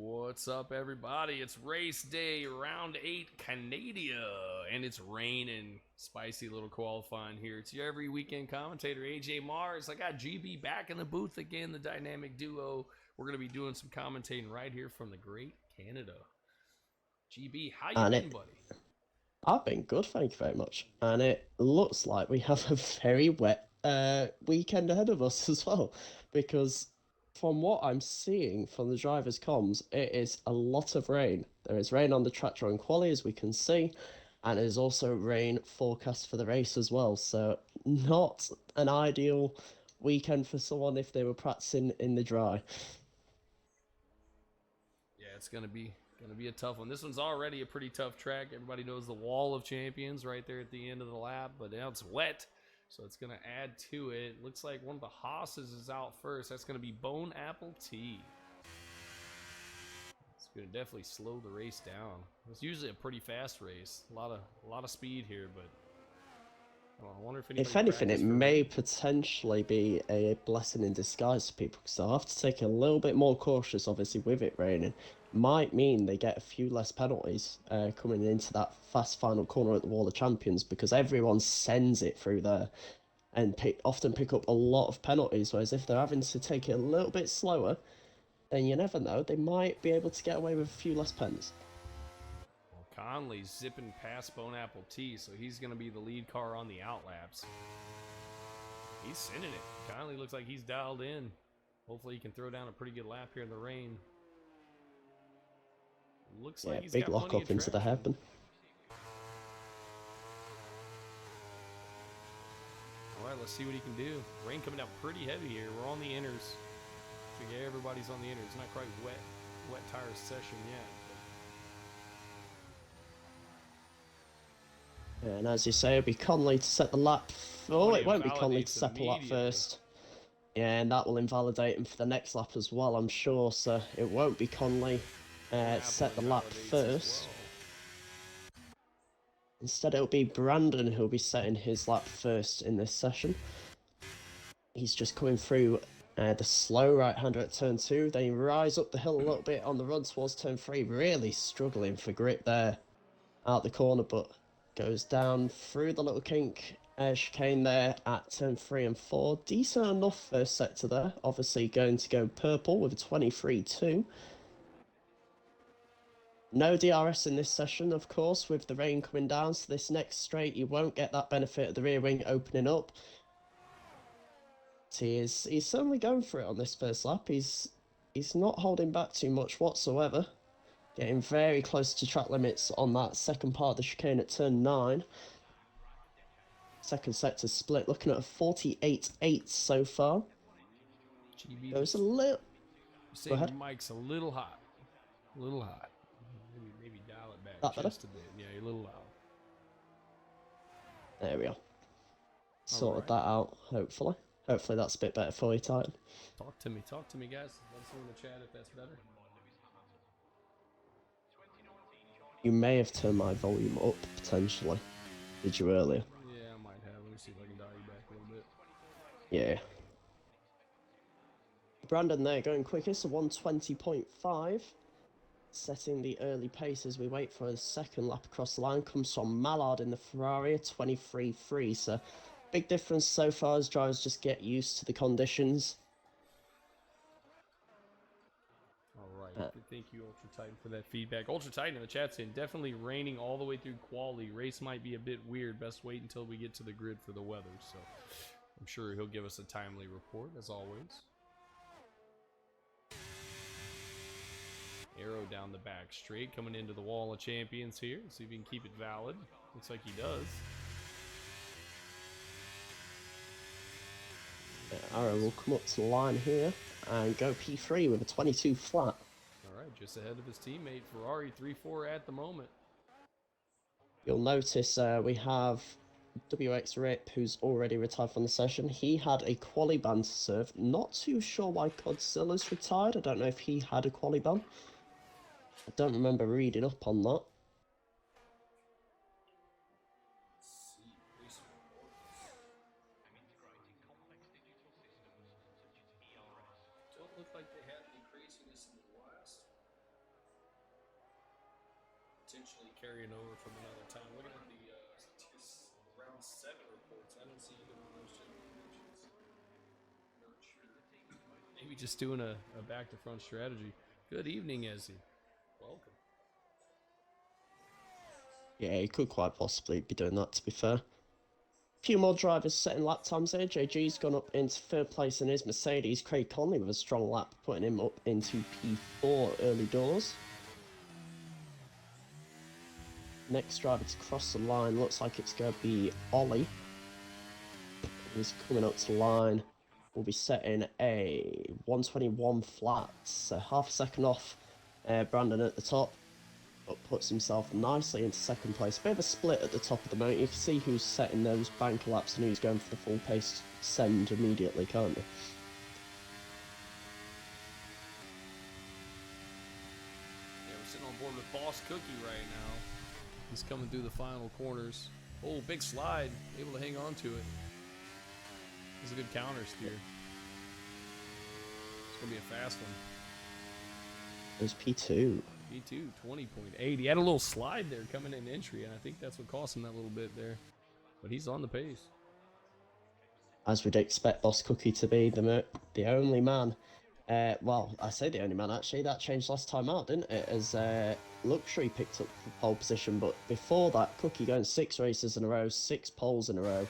What's up, everybody? It's race day, round 8, Canada, and it's raining. Spicy little qualifying here. It's your every weekend commentator, AJ Mars. I got GB back in the booth again, the dynamic duo. We're going to be doing some commentating right here from the great Canada. GB, how you been, buddy? I've been good, thank you very much. And it looks like we have a very wet weekend ahead of us as well, because from what I'm seeing from the driver's comms, it is a lot of rain. There is rain on the track during quali, as we can see, and there's also rain forecast for the race as well. So not an ideal weekend for someone if they were practicing in the dry. Yeah, it's gonna be a tough one. This one's already a pretty tough track. Everybody knows the Wall of Champions right there at the end of the lap, but now it's wet, so it's gonna add to it. Looks like one of the Haas's is out first. That's gonna be Bone Apple Tea. It's gonna definitely slow the race down. It's usually a pretty fast race. A lot of speed here, but I wonder if anybody If anything, it practiced for may rain. potentially be a blessing in disguise for people because they'll have to take a little bit more cautious, obviously, with it raining. Might mean they get a few less penalties coming into that fast final corner at the Wall of Champions because everyone sends it through there and often pick up a lot of penalties. Whereas if they're having to take it a little bit slower, then you never know, they might be able to get away with a few less pens. Well, Conley's zipping past Bone Apple Tea, so he's gonna be the lead car on the outlaps. He's sending it. Conley looks like he's dialed in. Hopefully he can throw down a pretty good lap here in the rain. Looks like Yeah, he's big got lock plenty of up into the traction. hairpin. All right, let's see what he can do. Rain coming down pretty heavy here. We're on the inners. So yeah, everybody's on the inners. Not quite wet tire session yet. And as you say, it'll be Conley to set the lap. Oh, But he it won't be Conley to invalidates set the lap immediately. first. Yeah, and that will invalidate him for the next lap as well, I'm sure. So it won't be Conley set the lap first. Well. Instead, it'll be Brandon who'll be setting his lap first in this session. He's just coming through the slow right-hander at turn 2. Then he rise up the hill a little bit on the run towards turn 3. Really struggling for grip there out the corner, but goes down through the little kink chicane there at turn 3 and 4. Decent enough first sector there. Obviously going to go purple with a 23-2. No DRS in this session, of course, with the rain coming down, so this next straight you won't get that benefit of the rear wing opening up. He's certainly going for it on this first lap. He's not holding back too much whatsoever. Getting very close to track limits on that second part of the chicane at turn 9. Second sector split, looking at a 48.8 so far. GB, Goes a little... you're Go saying ahead. your mic's a little hot. A little hot. Maybe dial it back That better? just a bit. Yeah, you're a little loud. There we are. Sorted Right. that out, hopefully. Hopefully that's a bit better for you, Titan. Talk to me, guys. Let us know in the chat if that's better. You may have turned my volume up, potentially. Did you earlier? Yeah, I might have. Let me see if I can dial you back a little bit. Yeah. Brandon there going quickest, a 120.5. Setting the early pace as we wait for a second lap across the line. Comes from Mallard in the Ferrari, a 23.3. So big difference so far as drivers just get used to the conditions. All right. Thank you, Ultra Titan, for that feedback. Ultra Titan in the chat saying definitely raining all the way through quali. Race might be a bit weird. Best wait until we get to the grid for the weather. So I'm sure he'll give us a timely report as always. Arrow down the back straight, coming into the Wall of Champions here. See if he can keep it valid. Looks like he does. Arrow will come up to the line here and go P3 with a 22 flat. All right, just ahead of his teammate Ferrari 3-4 at the moment. You'll notice we have WX Rip, who's already retired from the session. He had a quali ban to serve. Not too sure why Godzilla's retired. I don't know if he had a quali ban. I don't remember reading up on that. Don't look like they had any craziness in the last potentially carrying over from another time. Looking at the round 7 reports, I don't see either one of those gentlemen mentions. Not sure. Maybe just doing a back to front strategy. Good evening, Ezzy. Welcome. Yeah, he could quite possibly be doing that, to be fair. Few more drivers setting lap times there. JG's gone up into third place in his Mercedes. Craig Conley with a strong lap, putting him up into P4 early doors. Next driver to cross the line looks like it's going to be Ollie. He's coming up to the line. We'll be setting a 121 flat, so half a second off Brandon at the top, but puts himself nicely into second place. A bit of a split at the top of the mountain. You can see who's setting those banker laps and who's going for the full pace send immediately, can't you? Yeah, we're sitting on board with Boss Cookie right now. He's coming through the final corners. Oh, big slide. Able to hang on to it. It's a good counter steer. It's going to be a fast one. There's P2. P2, 20.8. He had a little slide there coming in entry, and I think that's what cost him that little bit there. But he's on the pace. As we'd expect Boss Cookie to be the only man. Well, I say the only man, actually. That changed last time out, didn't it? As Luxury picked up the pole position. But before that, Cookie going 6 races in a row, 6 poles in a row.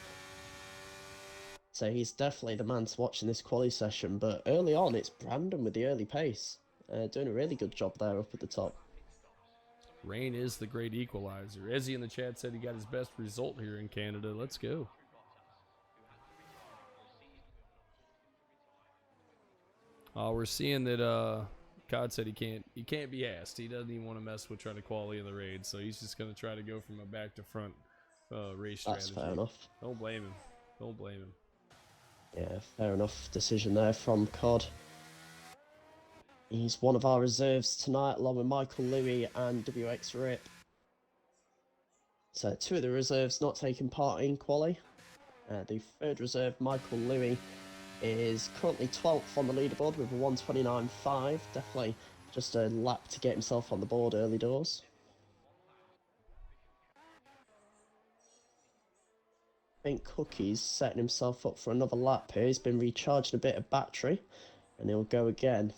So he's definitely the man to watch in this quali session. But early on, it's Brandon with the early pace. Doing a really good job there up at the top. Rain is the great equalizer. Ezzy in the chat said he got his best result here in Canada. Let's go. We're seeing that Cod said he can't be asked. He doesn't even want to mess with trying to qualify in the raid, so he's just gonna try to go from a back to front race strategy. That's fair enough. Don't blame him. Don't blame him. Yeah, fair enough decision there from Cod. He's one of our reserves tonight, along with Michael Louis and WX Rip. So 2 of the reserves not taking part in quali. The third reserve, Michael Louis, is currently 12th on the leaderboard with a 129.5. Definitely just a lap to get himself on the board early doors. I think Cookie's setting himself up for another lap here. He's been recharging a bit of battery, and he'll go again.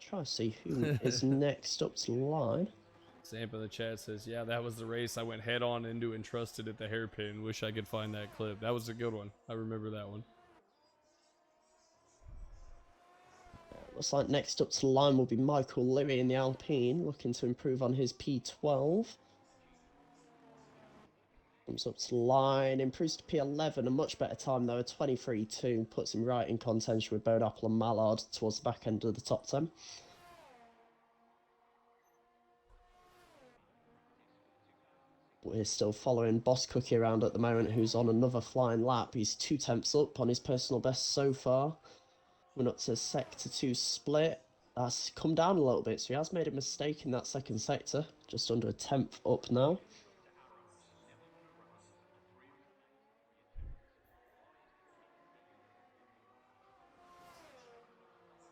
Try to see who is next up to the line. Samp in the chat says, yeah, that was the race I went head on into and trusted at the hairpin. Wish I could find that clip. That was a good one. I remember that one. Looks like next up to the line will be Michael Louis in the Alpine, looking to improve on his P12. Comes up to the line, improves to P11, a much better time though, a 23.2, puts him right in contention with Bodapple and Mallard towards the back end of the top 10. We're still following Boss Cookie around at the moment, who's on another flying lap. He's 2 tenths up on his personal best so far. We're up to Sector 2 split. That's come down a little bit, so he has made a mistake in that second sector. Just under a 10th up now.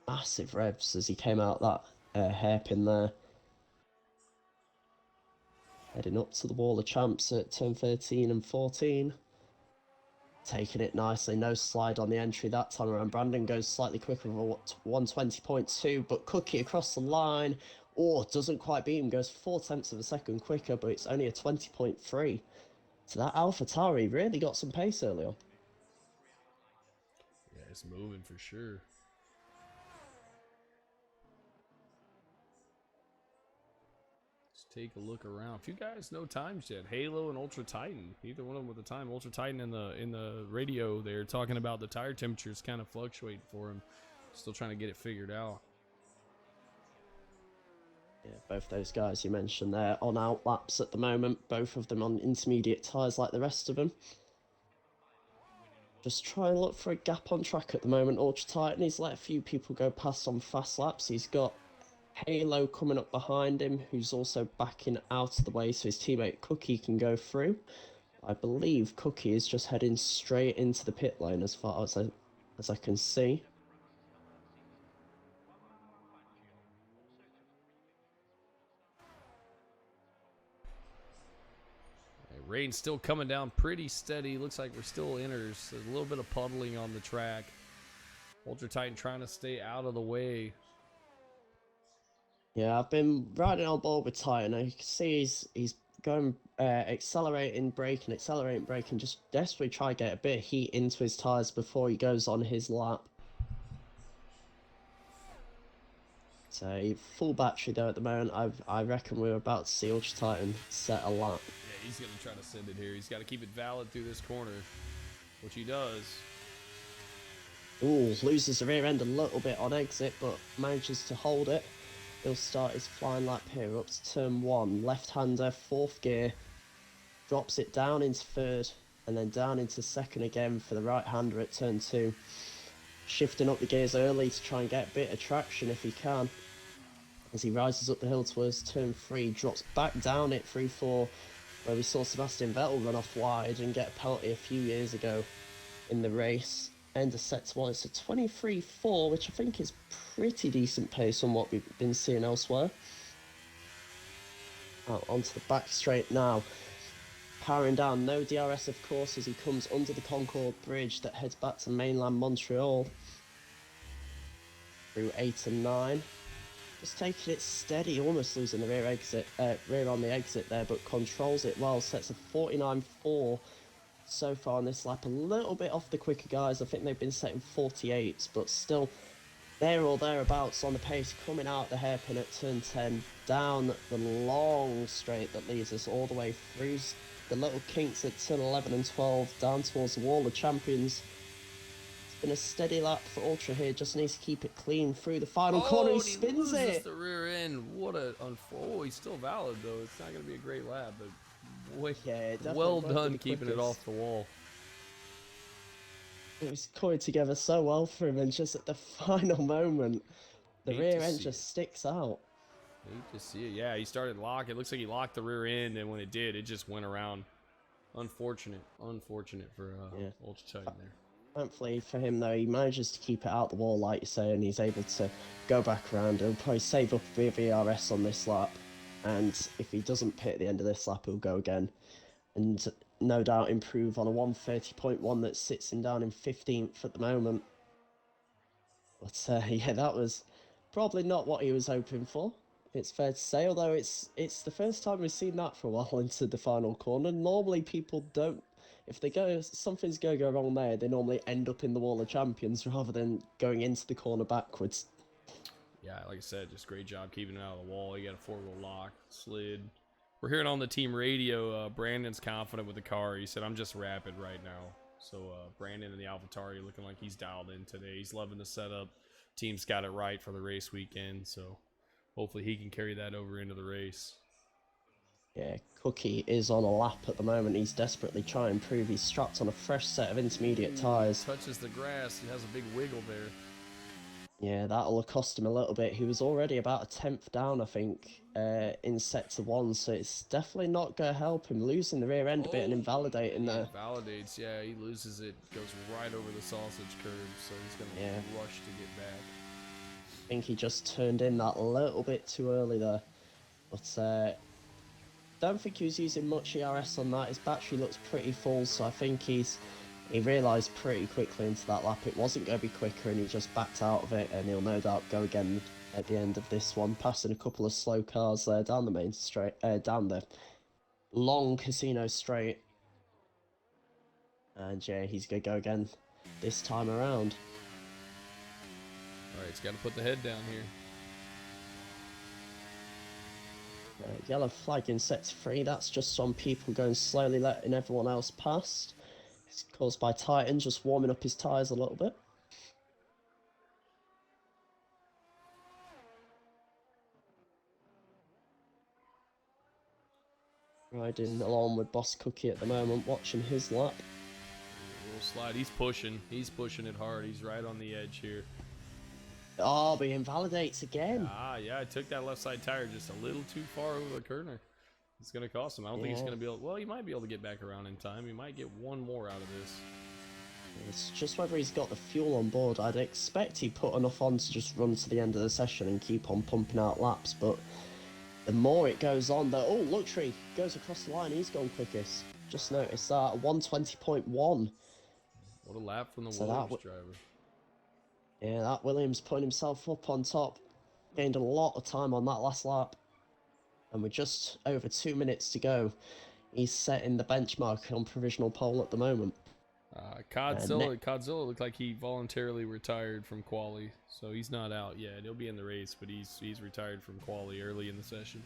Massive revs as he came out that hairpin there. Heading up to the Wall of Champs at turn 13 and 14. Taking it nicely, no slide on the entry that time around. Brandon goes slightly quicker with a 120.2, but Cookie across the line, doesn't quite beat him, goes 4 tenths of a second quicker, but it's only a 20.3. So that AlphaTauri really got some pace early on. Yeah, it's moving for sure. Take a look around. A few guys know times yet. Halo and Ultra Titan. Either one of them with the time. Ultra Titan in the radio, they're talking about the tire temperatures kind of fluctuate for him. Still trying to get it figured out. Yeah, both those guys you mentioned there on out laps at the moment. Both of them on intermediate tyres like the rest of them. Just try and look for a gap on track at the moment. Ultra Titan, he's let a few people go past on fast laps. He's got Halo coming up behind him, who's also backing out of the way so his teammate Cookie can go through. I believe Cookie is just heading straight into the pit lane as far as I can see. Rain's still coming down pretty steady. Looks like we're still inners. There's a little bit of puddling on the track. Ultra Titan trying to stay out of the way. Yeah, I've been riding on board with Titan. You can see he's going accelerating, braking, just desperately try to get a bit of heat into his tyres before he goes on his lap. So full battery though at the moment. I reckon we're about to see Ultra Titan set a lap. Yeah, he's gonna try to send it here. He's got to keep it valid through this corner, which he does. Ooh, loses the rear end a little bit on exit, but manages to hold it. He'll start his flying lap here up to turn 1. Left-hander, 4th gear. Drops it down into 3rd, and then down into 2nd again for the right-hander at turn 2. Shifting up the gears early to try and get a bit of traction if he can. As he rises up the hill towards turn 3, drops back down it through 4, where we saw Sebastian Vettel run off wide and get a penalty a few years ago in the race. End of set 1, it's a 23.4, which I think is pretty decent pace on what we've been seeing elsewhere. Out onto the back straight now. Powering down, no DRS of course, as he comes under the Concorde Bridge that heads back to mainland Montreal. Through 8 and 9. Just taking it steady, almost losing the rear on the exit there, but controls it well. Sets a 49.4 so far on this lap. A little bit off the quicker guys. I think they've been setting 48s, but still there or thereabouts on the pace. Coming out the hairpin at turn 10, down the long straight that leads us all the way through the little kinks at turn 11 and 12, down towards the Wall of Champions. Been a steady lap for Ultra here, just needs to keep it clean through the final corner. He spins it. The rear end. What a oh, he's still valid though. It's not going to be a great lap, but yeah, well done keeping it off the wall. It was coming together so well for him, and just at the final moment, the rear end just sticks out. Hate to see it. Yeah, he started lock. It looks like he locked the rear end, and when it did, it just went around. Unfortunate for Ultra Titan there. Thankfully for him, though, he manages to keep it out the wall, like you say, and he's able to go back around. He'll probably save up a bit of VRS on this lap, and if he doesn't pit at the end of this lap, he'll go again, and no doubt improve on a 130.1 that sits him down in 15th at the moment. But yeah, that was probably not what he was hoping for. It's fair to say, although it's the first time we've seen that for a while into the final corner. Normally people don't. If something's going to go wrong there, they normally end up in the Wall of Champions rather than going into the corner backwards. Yeah, like I said, just great job keeping it out of the wall. You got a 4-wheel lock, slid. We're hearing on the team radio, Brandon's confident with the car. He said, I'm just rapid right now. So Brandon in the AlphaTauri looking like he's dialed in today. He's loving the setup. Team's got it right for the race weekend, so hopefully he can carry that over into the race. Yeah, Cookie is on a lap at the moment. He's desperately trying to prove he's strapped on a fresh set of intermediate tyres. Touches the grass. He has a big wiggle there. Yeah, that'll cost him a little bit. He was already about a 10th down, I think, in sector 1, so it's definitely not going to help him. Losing the rear end a bit and invalidating there. Validates, yeah, he loses it, goes right over the sausage curve, so he's going to rush to get back. I think he just turned in that little bit too early there, but don't think he was using much ERS on that. His battery looks pretty full, so I think he realised pretty quickly into that lap it wasn't going to be quicker, and he just backed out of it, and he'll no doubt go again at the end of this one, passing a couple of slow cars there down the main straight, down the long casino straight. And yeah, he's going to go again this time around. Alright, he's got to put the head down here. Yellow flag in sector 3, that's just some people going slowly, letting everyone else past. It's caused by Titan just warming up his tyres a little bit. Riding along with Boss Cookie at the moment, watching his lap. A little slide, he's pushing it hard, he's right on the edge here. Oh, but he invalidates again. Yeah, I took that left side tire just a little too far over the corner. It's going to cost him. I don't think he's Yeah. going to be able... Well, he might be able to get back around in time. He might get one more out of this. It's just whether he's got the fuel on board. I'd expect he put enough on to just run to the end of the session and keep on pumping out laps, but the more it goes on, oh, Luxury goes across the line. He's gone quickest. Just noticed that. 120.1. What a lap from the So Williams driver. Yeah, that Williams putting himself up on top. Gained a lot of time on that last lap. And with just over 2 minutes to go, he's setting the benchmark on provisional pole at the moment. Codzilla looked like he voluntarily retired from quali, so he's not out yet. He'll be in the race, but he's retired from quali early in the session.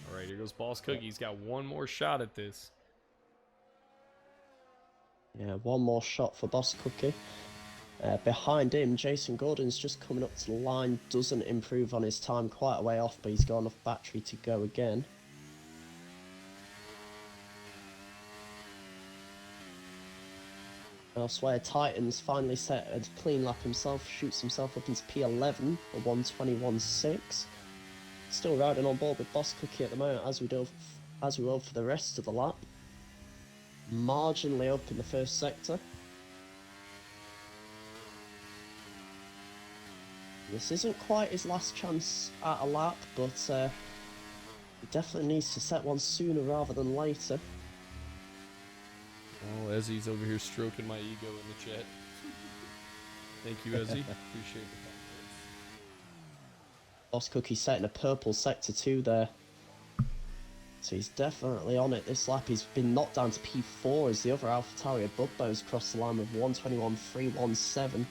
All right, here goes Boss Cookie. He's got one more shot at this. Yeah, one more shot for Boss Cookie. Behind him, Jason Gordon's just coming up to the line. Doesn't improve on his time, quite a way off, but he's got enough battery to go again. Elsewhere, Titans finally set a clean lap himself, shoots himself up into P11, a 121.6. Still riding on board with Boss Cookie at the moment, as we will for the rest of the lap. Marginally up in the first sector. This isn't quite his last chance at a lap, but he definitely needs to set one sooner rather than later. Oh, Ezzy's over here stroking my ego in the chat. Thank you, Ezzy. Appreciate the comments. Boss Cookie setting a purple sector 2 there. So he's definitely on it this lap. He's been knocked down to P4 as the other AlphaTauri Budbo's crossed the line with 121.317.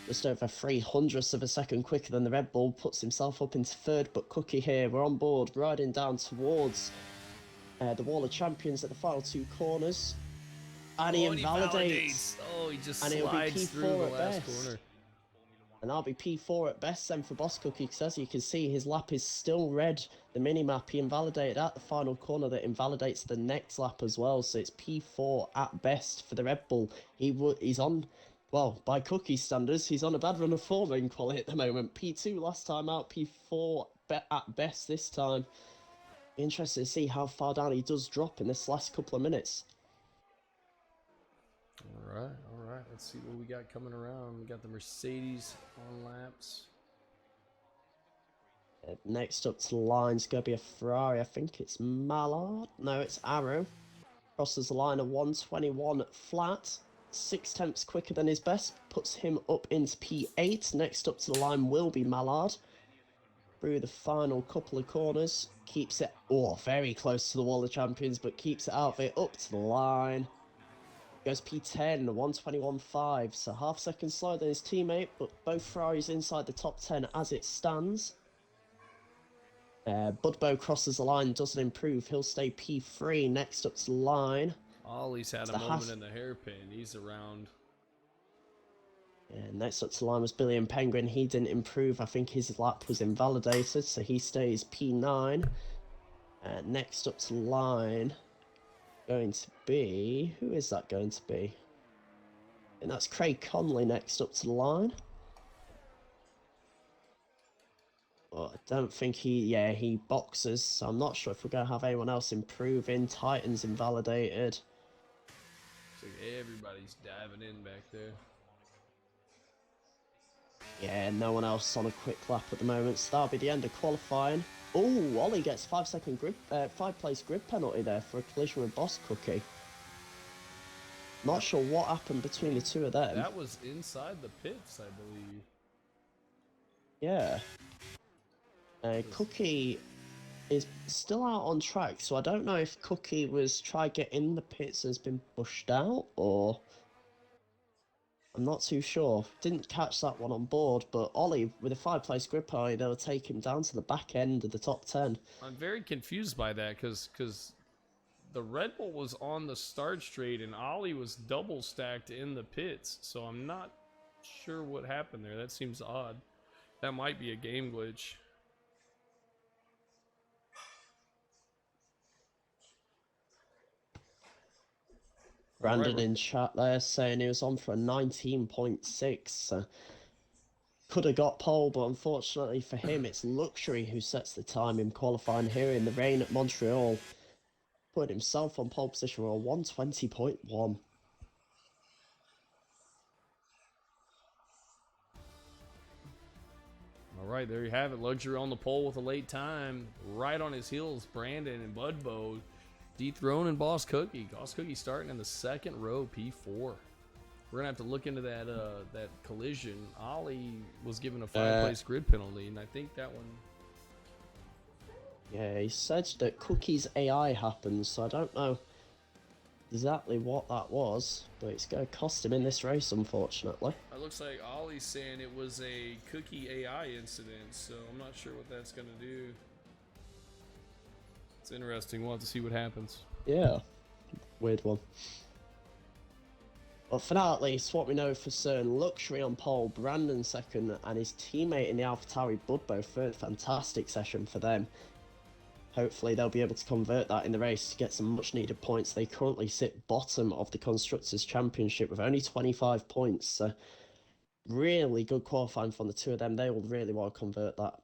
Just over 300ths of a second quicker than the Red Bull, puts himself up into third, but Cookie here, we're on board, riding down towards the Wall of Champions at the final 2 corners. And he invalidates. Oh, he just and slides through the last corner. And that'll be P4 at best then for Boss Cookie, because as you can see, his lap is still red. The mini-map he invalidated at the final corner that invalidates the next lap as well, so it's P4 at best for the Red Bull. He's on... Well, by Cookie standards, he's on a bad run of form in quali at the moment. P2 last time out, P4 at best this time. Be interested to see how far down he does drop in this last couple of minutes. All right. Let's see what we got coming around. We got the Mercedes on laps. Next up to the line is going to be a Ferrari. I think it's Mallard. No, it's Arrow. Crosses the line at 121 flat. 0.6 quicker than his best, puts him up into P8. Next up to the line will be Mallard. Through the final couple of corners, keeps it, very close to the Wall of Champions, but keeps it out of it, up to the line. Goes P10, 121.5, so half second slower than his teammate, but both Ferraris inside the top 10 as it stands. Budbo crosses the line, doesn't improve, he'll stay P3. Next up to the line. Ollie's had a moment in the hairpin. He's around. And next up to the line was Billy and Penguin. He didn't improve. I think his lap was invalidated, so he stays P9. Next up to the line, going to be... Who is that going to be? And that's Craig Conley next up to the line. But I don't think he boxes, so I'm not sure if we're going to have anyone else improving. Titans invalidated. Looks like everybody's diving in back there. Yeah, no one else on a quick lap at the moment, so that'll be the end of qualifying. Oh, Ollie gets 5 place grid penalty there for a collision with Boss Cookie. Not sure what happened between the two of them. That was inside the pits, I believe. Yeah. Cookie is still out on track, so I don't know if Cookie was trying to get in the pits and has been pushed out, or... I'm not too sure. Didn't catch that one on board, but Ollie, with a 5 place grid penalty, they'll take him down to the back end of the top 10. I'm very confused by that, because the Red Bull was on the start straight and Ollie was double stacked in the pits, so I'm not sure what happened there. That seems odd. That might be a game glitch. All right, Brandon in chat there saying he was on for a 19.6. Could have got pole, but unfortunately for him, it's Luxury who sets the time in qualifying here in the rain at Montreal. Put himself on pole position for a 120.1. all right, there you have it. Luxury on the pole with a late time. Right on his heels, Brandon and Budbo dethroning Boss Cookie. Boss Cookie starting in the second row, P4. We're gonna have to look into that that collision. Ollie was given a 5-place grid penalty, and I think that one. Yeah, he said that Cookie's AI happened, so I don't know exactly what that was, but it's going to cost him in this race, unfortunately. It looks like Ollie's saying it was a Cookie AI incident, so I'm not sure what that's gonna do. It's interesting. We'll have to see what happens. Yeah, weird one. But for now, at least, what we know for certain, Luxury on pole, Brandon second, and his teammate in the AlphaTauri, Budbo, third. Fantastic session for them. Hopefully they'll be able to convert that in the race to get some much needed points. They currently sit bottom of the Constructors' Championship with only 25 points. So really good qualifying from the two of them. They will really want to convert that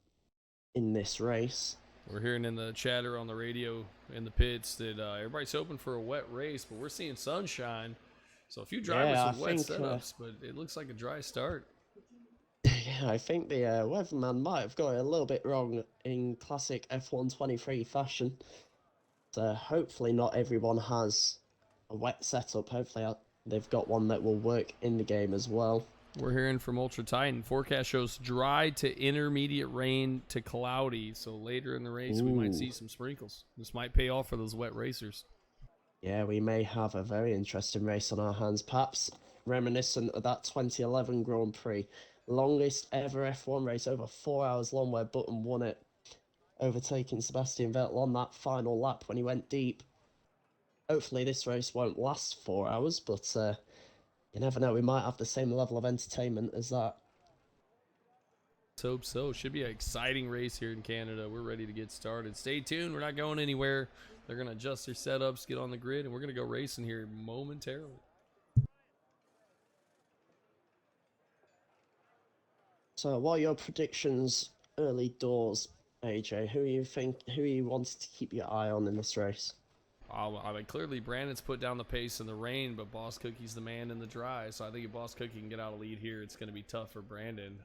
in this race. We're hearing in the chatter on the radio in the pits that everybody's hoping for a wet race, but we're seeing sunshine. So a few drivers with wet setups, but it looks like a dry start. Yeah, I think the weatherman might have got it a little bit wrong in classic F123 fashion. So hopefully not everyone has a wet setup. Hopefully they've got one that will work in the game as well. We're hearing from Ultra Titan. Forecast shows dry to intermediate rain to cloudy. So later in the race, we might see some sprinkles. This might pay off for those wet racers. Yeah, we may have a very interesting race on our hands. Perhaps reminiscent of that 2011 Grand Prix. Longest ever F1 race, over 4 hours long, where Button won it, overtaking Sebastian Vettel on that final lap when he went deep. Hopefully this race won't last 4 hours, but you never know, we might have the same level of entertainment as that. Let's hope so. Should be an exciting race here in Canada. We're ready to get started. Stay tuned. We're not going anywhere. They're going to adjust their setups, get on the grid, and we're going to go racing here momentarily. So what are your predictions early doors, AJ? Who you wanted to keep your eye on in this race? I mean, clearly Brandon's put down the pace in the rain, but Boss Cookie's the man in the dry. So I think if Boss Cookie can get out a lead here, it's going to be tough for Brandon.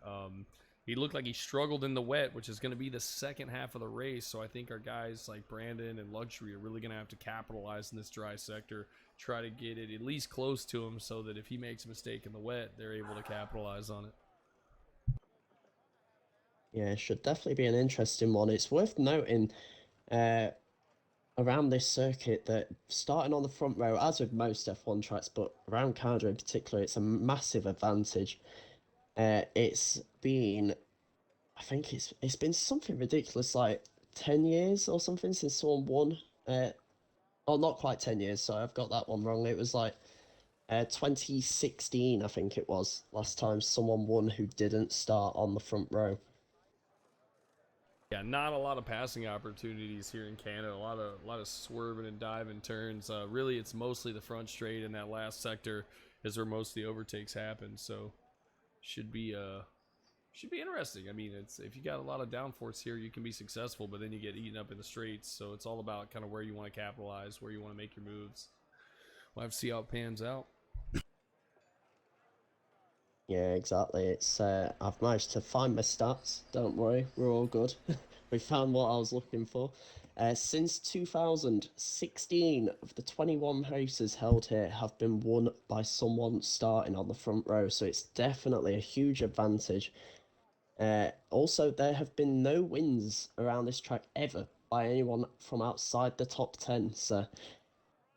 He looked like he struggled in the wet, which is going to be the second half of the race. So I think our guys like Brandon and Luxury are really going to have to capitalize in this dry sector, try to get it at least close to him so that if he makes a mistake in the wet, they're able to capitalize on it. Yeah, it should definitely be an interesting one. It's worth noting around this circuit that starting on the front row, as with most F1 tracks, but around Canada in particular, it's a massive advantage. It's been, I think it's been something ridiculous, like 10 years or something since someone won. Oh, not quite 10 years, so I've got that one wrong. It was like 2016, I think it was, last time someone won who didn't start on the front row. Yeah, not a lot of passing opportunities here in Canada. A lot of swerving and diving turns. Really, it's mostly the front straight, and that last sector is where most of the overtakes happen. So, should be interesting. I mean, it's if you got a lot of downforce here, you can be successful, but then you get eaten up in the straights. So it's all about kind of where you want to capitalize, where you want to make your moves. We'll have to see how it pans out. Yeah, exactly. It's I've managed to find my stats. Don't worry, we're all good. We found what I was looking for. Since 2016, of the 21 races held here have been won by someone starting on the front row, so it's definitely a huge advantage. Also, there have been no wins around this track ever by anyone from outside the top 10, so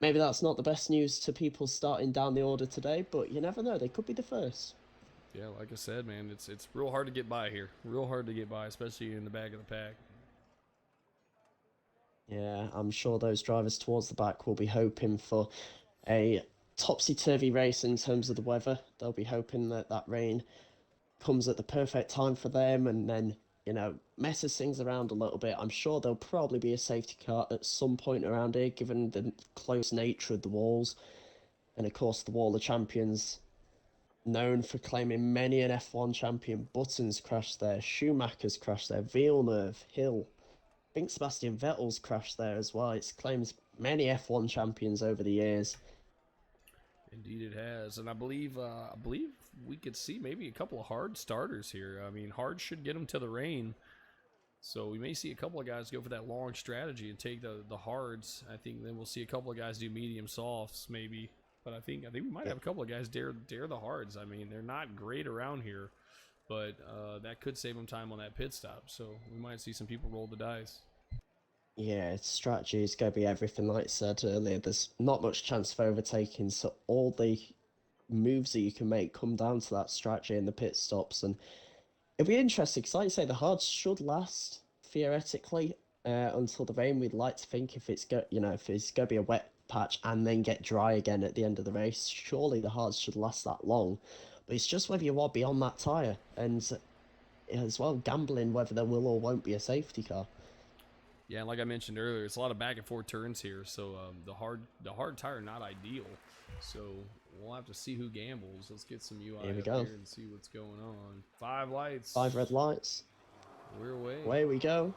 maybe that's not the best news to people starting down the order today, but you never know, they could be the first. Yeah, like I said, man, it's real hard to get by here. Real hard to get by, especially in the back of the pack. Yeah, I'm sure those drivers towards the back will be hoping for a topsy-turvy race in terms of the weather. They'll be hoping that that rain comes at the perfect time for them and then, you know, messes things around a little bit. I'm sure there'll probably be a safety car at some point around here, given the close nature of the walls. And of course, the Wall of Champions, known for claiming many an F1 champion. Button's crashed there, Schumacher's crashed there, Villeneuve, Hill. I think Sebastian Vettel's crashed there as well. It's claims many F1 champions over the years. Indeed, it has, and I believe we could see maybe a couple of hard starters here. I mean, hard should get them to the rain, so we may see a couple of guys go for that long strategy and take the hards. I think then we'll see a couple of guys do medium softs, maybe. But I think we might have a couple of guys dare the hards. I mean, they're not great around here, but that could save them time on that pit stop. So we might see some people roll the dice. Yeah, strategy is going to be everything, like I said earlier. There's not much chance of overtaking, so all the moves that you can make come down to that strategy in the pit stops. And it'll be interesting, because like you say, the hards should last, theoretically, until the rain. We'd like to think if it's if it's going to be a wet patch and then get dry again at the end of the race, surely the hards should last that long. But it's just whether you are beyond that tyre, and as well, gambling whether there will or won't be a safety car. Yeah, and like I mentioned earlier, it's a lot of back and forth turns here, so the hard tire not ideal. So we'll have to see who gambles. Let's get some UI Here we up go. here and see what's going on. 5 lights. 5 red lights. We're away. Away we go.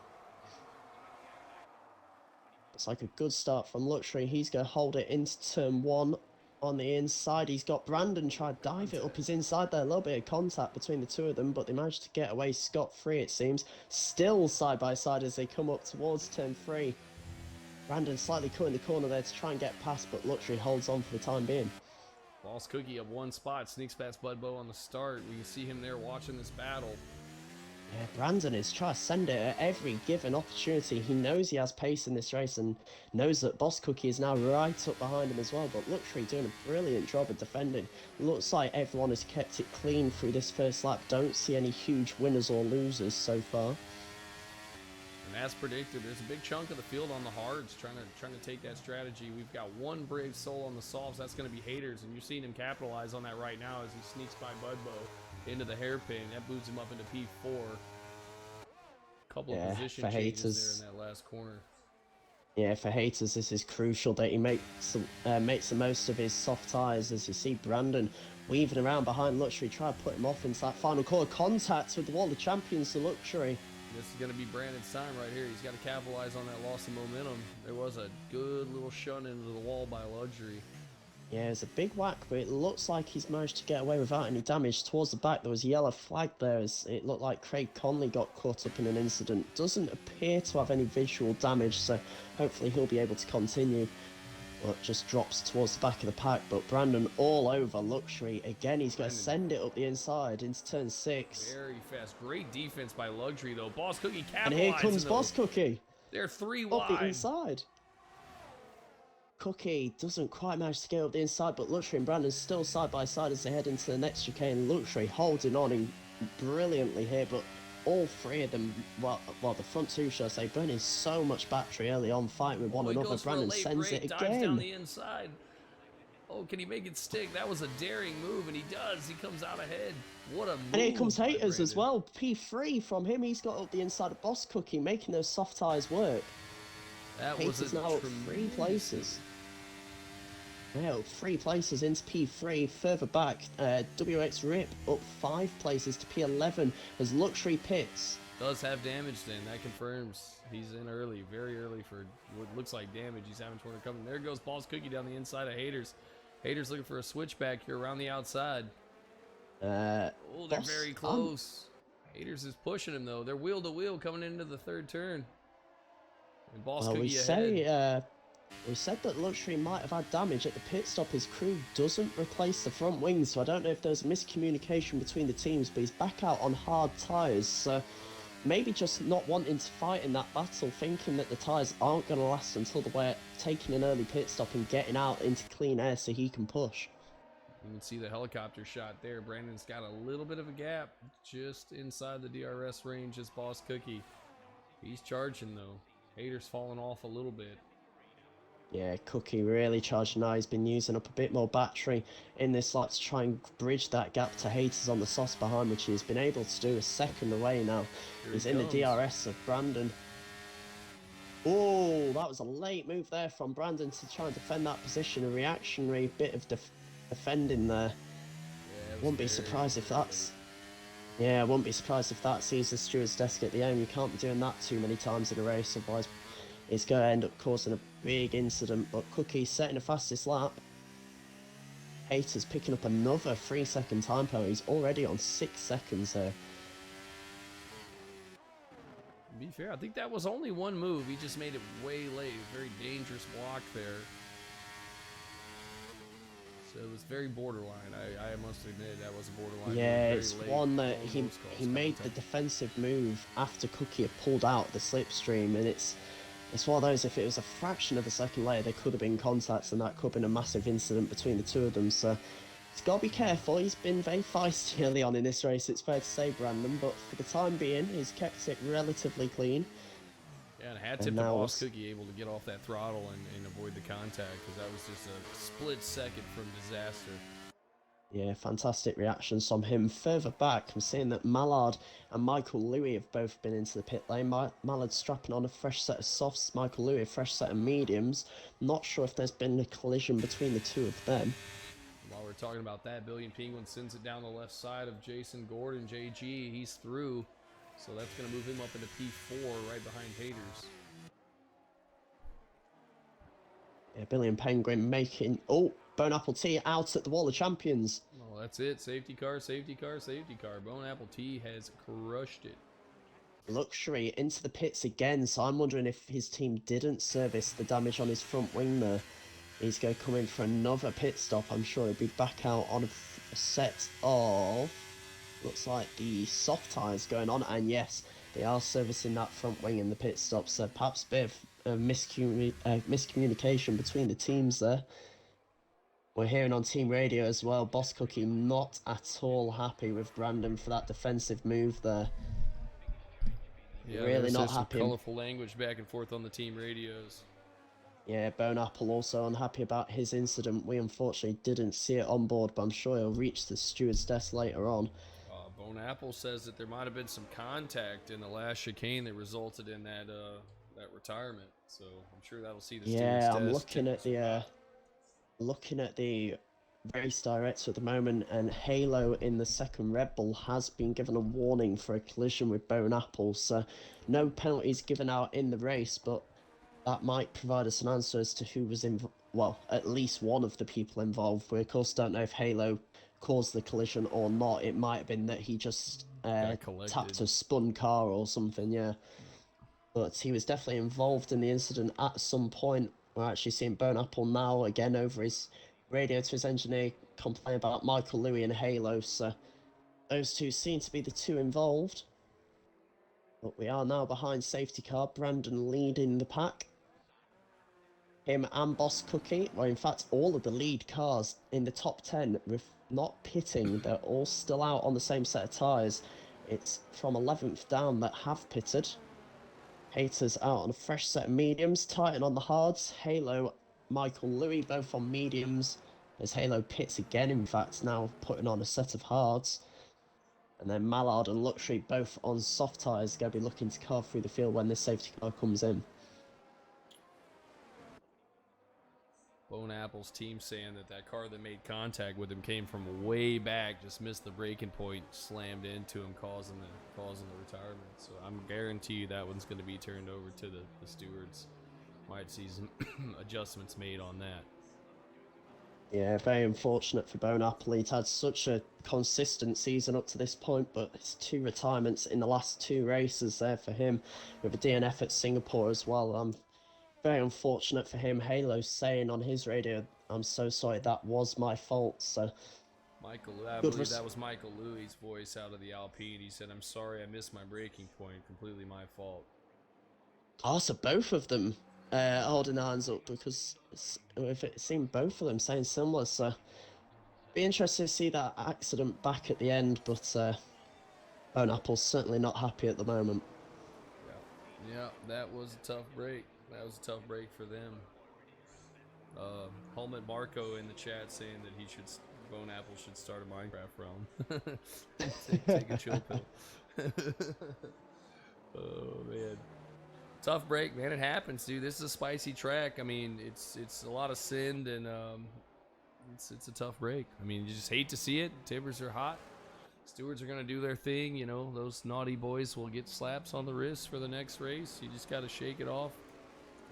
It's like a good start from Luxury. He's going to hold it into turn 1 on the inside. He's got Brandon try to dive it up his inside there. A little bit of contact between the two of them, but they managed to get away scot-free, it seems. Still side by side as they come up towards turn 3. Brandon slightly cutting the corner there to try and get past, but Luxury holds on for the time being. Boss Cookie up one spot, sneaks past Budbo on the start. We can see him there watching this battle. Yeah, Brandon is trying to send it at every given opportunity. He knows he has pace in this race and knows that Boss Cookie is now right up behind him as well. But Luxury doing a brilliant job of defending. Looks like everyone has kept it clean through this first lap. Don't see any huge winners or losers so far. And as predicted, there's a big chunk of the field on the hards trying to take that strategy. We've got one brave soul on the softs. That's going to be Haters, and you're seeing him capitalize on that right now as he sneaks by Budbo into the hairpin. That boots him up into P4. Couple of position changes there in that last corner. Yeah, for Haters, this is crucial that he makes the most of his soft tyres. As you see Brandon weaving around behind Luxury, try to put him off into that final corner. Contact with the Wall of Champions to Luxury. This is going to be Brandon's time right here. He's got to capitalize on that loss of momentum. There was a good little shun into the wall by Luxury. Yeah, it's a big whack, but it looks like he's managed to get away without any damage. Towards the back, there was a yellow flag there as it looked like Craig Conley got caught up in an incident. Doesn't appear to have any visual damage, so hopefully he'll be able to continue. But just drops towards the back of the pack, but Brandon all over Luxury. Again, he's going to send it up the inside into turn 6. Very fast. Great defense by Luxury, though. Boss Cookie capitalizing. And here comes Boss Cookie. They're 3 wide. Up the inside. Cookie doesn't quite manage to get up the inside, but Luxury and Brandon still side by side as they head into the next chicane. Luxury holding on in brilliantly here, but all 3 of them, well, the front 2, should I say, burning so much battery early on, fighting with one another. Brandon sends it dives down again. the inside. Oh, can he make it stick? That was a daring move, and he does. He comes out ahead. What a move. And here comes Haters as well. P3 from him. He's got up the inside of Boss Cookie, making those soft tyres work. That Haters was a now at 3 places. Yeah, 3 places into P3. Further back, WX Rip up 5 places to P11 as Luxury pits. Does have damage then. That confirms he's in early, very early for what looks like damage. He's having trouble coming. There goes Boss Cookie down the inside of Haters. Haters looking for a switchback here around the outside. Oh, they're very close. Haters is pushing him though. They're wheel to wheel coming into the 3rd turn. And Boss Cookie ahead. We said that Luxury might have had damage at the pit stop. His crew doesn't replace the front wings, so I don't know if there's miscommunication between the teams, but he's back out on hard tyres. So maybe just not wanting to fight in that battle, thinking that the tyres aren't going to last until the way taking an early pit stop and getting out into clean air so he can push. You can see the helicopter shot there. Brandon's got a little bit of a gap just inside the DRS range as Boss Cookie. He's charging though. Haters falling off a little bit. Yeah, Cookie really charging now. He's been using up a bit more battery in this lap to try and bridge that gap to Haters on the sauce behind, which he's been able to do a second away now. He's in the DRS of Brandon. Oh, that was a late move there from Brandon to try and defend that position. A reactionary bit of defending there. Yeah, it was Wouldn't be very, surprised if very that's... Yeah, I wouldn't be surprised if that sees the steward's desk at the end. You can't be doing that too many times in a race, otherwise it's going to end up causing a big incident. But Cookie setting the fastest lap. Haters picking up another 3-second time penalty. He's already on 6 seconds there. To be fair, I think that was only one move. He just made it way late. Very dangerous block there. So it was very borderline. I must admit that was a borderline. Yeah, move. it's Very one late. that he made the defensive move after Cookie had pulled out the slipstream, and it's one of those, if it was a fraction of a second later, there could have been contact, and that could have been a massive incident between the two of them. So he's got to be careful. He's been very feisty early on in this race, it's fair to say, Brandon, but for the time being, he's kept it relatively clean. Yeah, and hat tip to Boss Cookie able to get off that throttle and avoid the contact, because that was just a split second from disaster. Yeah, fantastic reactions from him. Further back, I'm seeing that Mallard and Michael Louis have both been into the pit lane. Mallard strapping on a fresh set of softs, Michael Louis a fresh set of mediums. Not sure if there's been a collision between the two of them. While we're talking about that, Billion Penguin sends it down the left side of Jason Gordon, JG. He's through. So that's going to move him up into P4 right behind Haters. Yeah, Billion Penguin making... Oh, Bone Apple Tea out at the Wall of Champions. Oh, that's it. Safety car, safety car, safety car. Bone Apple Tea has crushed it. Luxury into the pits again, so I'm wondering if his team didn't service the damage on his front wing there. He's going to come in for another pit stop. I'm sure he'll be back out on a set of... Looks like the soft tyres going on, and yes, they are servicing that front wing in the pit stop, so perhaps a bit of miscommunication between the teams there. We're hearing on team radio as well, Boss Cookie not at all happy with Brandon for that defensive move there. Yeah, really not happy. Colorful language back and forth on the team radios. Yeah, Bone Apple also unhappy about his incident. We unfortunately didn't see it on board, but I'm sure he'll reach the steward's desk later on. Bone Apple says that there might have been some contact in the last chicane that resulted in that retirement. So I'm sure that'll see the steward's desk. Yeah, I'm looking at the race director at the moment, and Halo in the second Red Bull has been given a warning for a collision with Bone Apple. So no penalties given out in the race, but that might provide us an answer as to who was involved. Well, at least one of the people involved. We of course don't know if Halo caused the collision or not. It might have been that he just tapped a spun car or something, yeah. But he was definitely involved in the incident at some point. We're actually seeing Bone Apple now again over his radio to his engineer complaining about Michael Louis and Halo. So those two seem to be the two involved. But we are now behind safety car. Brandon leading the pack. Him and Boss Cookie, well, in fact, all of the lead cars in the top 10 with not pitting, they're all still out on the same set of tyres. It's from 11th down that have pitted. Haters out on a fresh set of mediums, Titan on the hards. Halo, Michael Louis both on mediums. As Halo pits again, in fact, now putting on a set of hards. And then Mallard and Luxury both on soft tyres, going to be looking to carve through the field when this safety car comes in. Bone Apple's team saying that car that made contact with him came from way back, just missed the braking point, slammed into him, causing the retirement. So I'm guarantee you that one's going to be turned over to the stewards. Might see some adjustments made on that. Yeah, very unfortunate for Bone Apple. He's had such a consistent season up to this point, but it's 2 retirements in the last 2 races there for him, with a DNF at Singapore as well. Very unfortunate for him. Halo's saying on his radio, "I'm so sorry, that was my fault." So, I believe that was Michael Louis' voice out of the Alpine. He said, "I'm sorry, I missed my braking point. Completely my fault." Oh, so both of them holding their hands up, because it seemed both of them saying similar. So, be interested to see that accident back at the end. But Bone Apple's certainly not happy at the moment. Yeah, that was a tough break. That was a tough break for them. Helmet Marco in the chat saying that Bone Apple should start a Minecraft realm. take a chill pill. Oh man, Tough break, man. It happens, dude. This is a spicy track. I mean, it's a lot of sand, and it's a tough break. I mean, you just hate to see it. Timbers are hot. Stewards are gonna do their thing. You know, those naughty boys will get slaps on the wrist for the next race. You just gotta shake it off,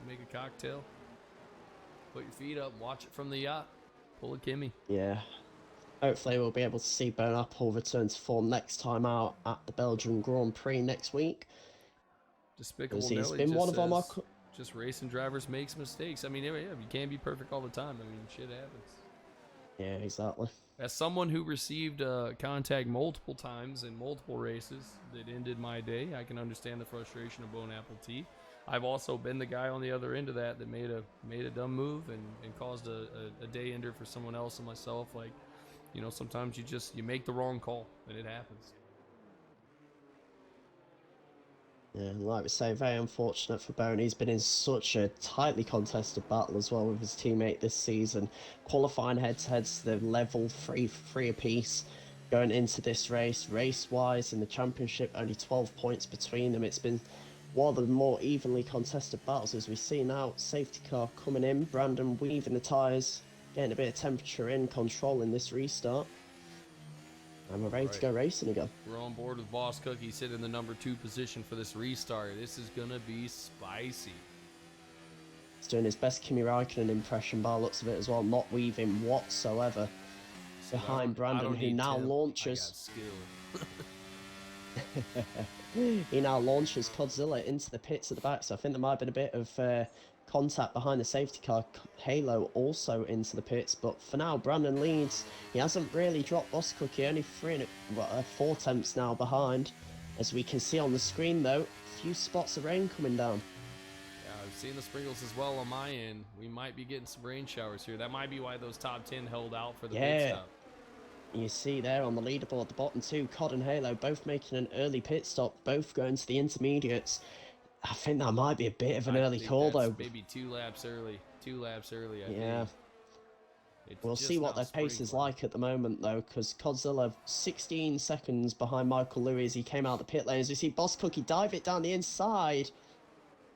make a cocktail, put your feet up, watch it from the yacht, pull a Kimmy. Yeah. Hopefully we'll be able to see Bern Apple return to form next time out at the Belgian Grand Prix next week. Despicable Because he's Nelly been just one of our says, just racing drivers makes mistakes. I mean, yeah, you can't be perfect all the time. I mean, shit happens. Yeah, exactly. As someone who received contact multiple times in multiple races that ended my day, I can understand the frustration of Bone Apple Tea. I've also been the guy on the other end of that made a dumb move and caused a day ender for someone else and myself. Like, you know, sometimes you make the wrong call and it happens. Yeah, and like we say, very unfortunate for Bone. He's been in such a tightly contested battle as well with his teammate this season. Qualifying head-to-heads, they're level 3 apiece going into this race. Race-wise, in the championship, only 12 points between them. It's been one of the more evenly contested battles as we see now. Safety car coming in, Brandon weaving the tyres, getting a bit of temperature in, controlling this restart. And we're ready to go racing again. We're on board with Boss Cookie sitting in the number 2 position for this restart. This is going to be spicy. He's doing his best Kimi Raikkonen impression by the looks of it as well, not weaving whatsoever. Behind Brandon, who now launches. He now launches Godzilla into the pits at the back, so I think there might have been a bit of contact behind the safety car. Halo also into the pits, but for now Brandon leads. He hasn't really dropped Boss Cookie, only 4 tenths now behind. As we can see on the screen though, a few spots of rain coming down. Yeah, I've seen the sprinkles as well on my end. We might be getting some rain showers here. That might be why those top 10 held out for the pit stop. You see there on the leaderboard at the bottom too, Cod and Halo both making an early pit stop, both going to the intermediates. I think that might be a bit of an early call though. Maybe 2 laps early. 2 laps early, I think. We'll see what their pace is like at the moment though, because Godzilla 16 seconds behind Michael Lewis as he came out the pit lane. As we see Boss Cookie dive it down the inside.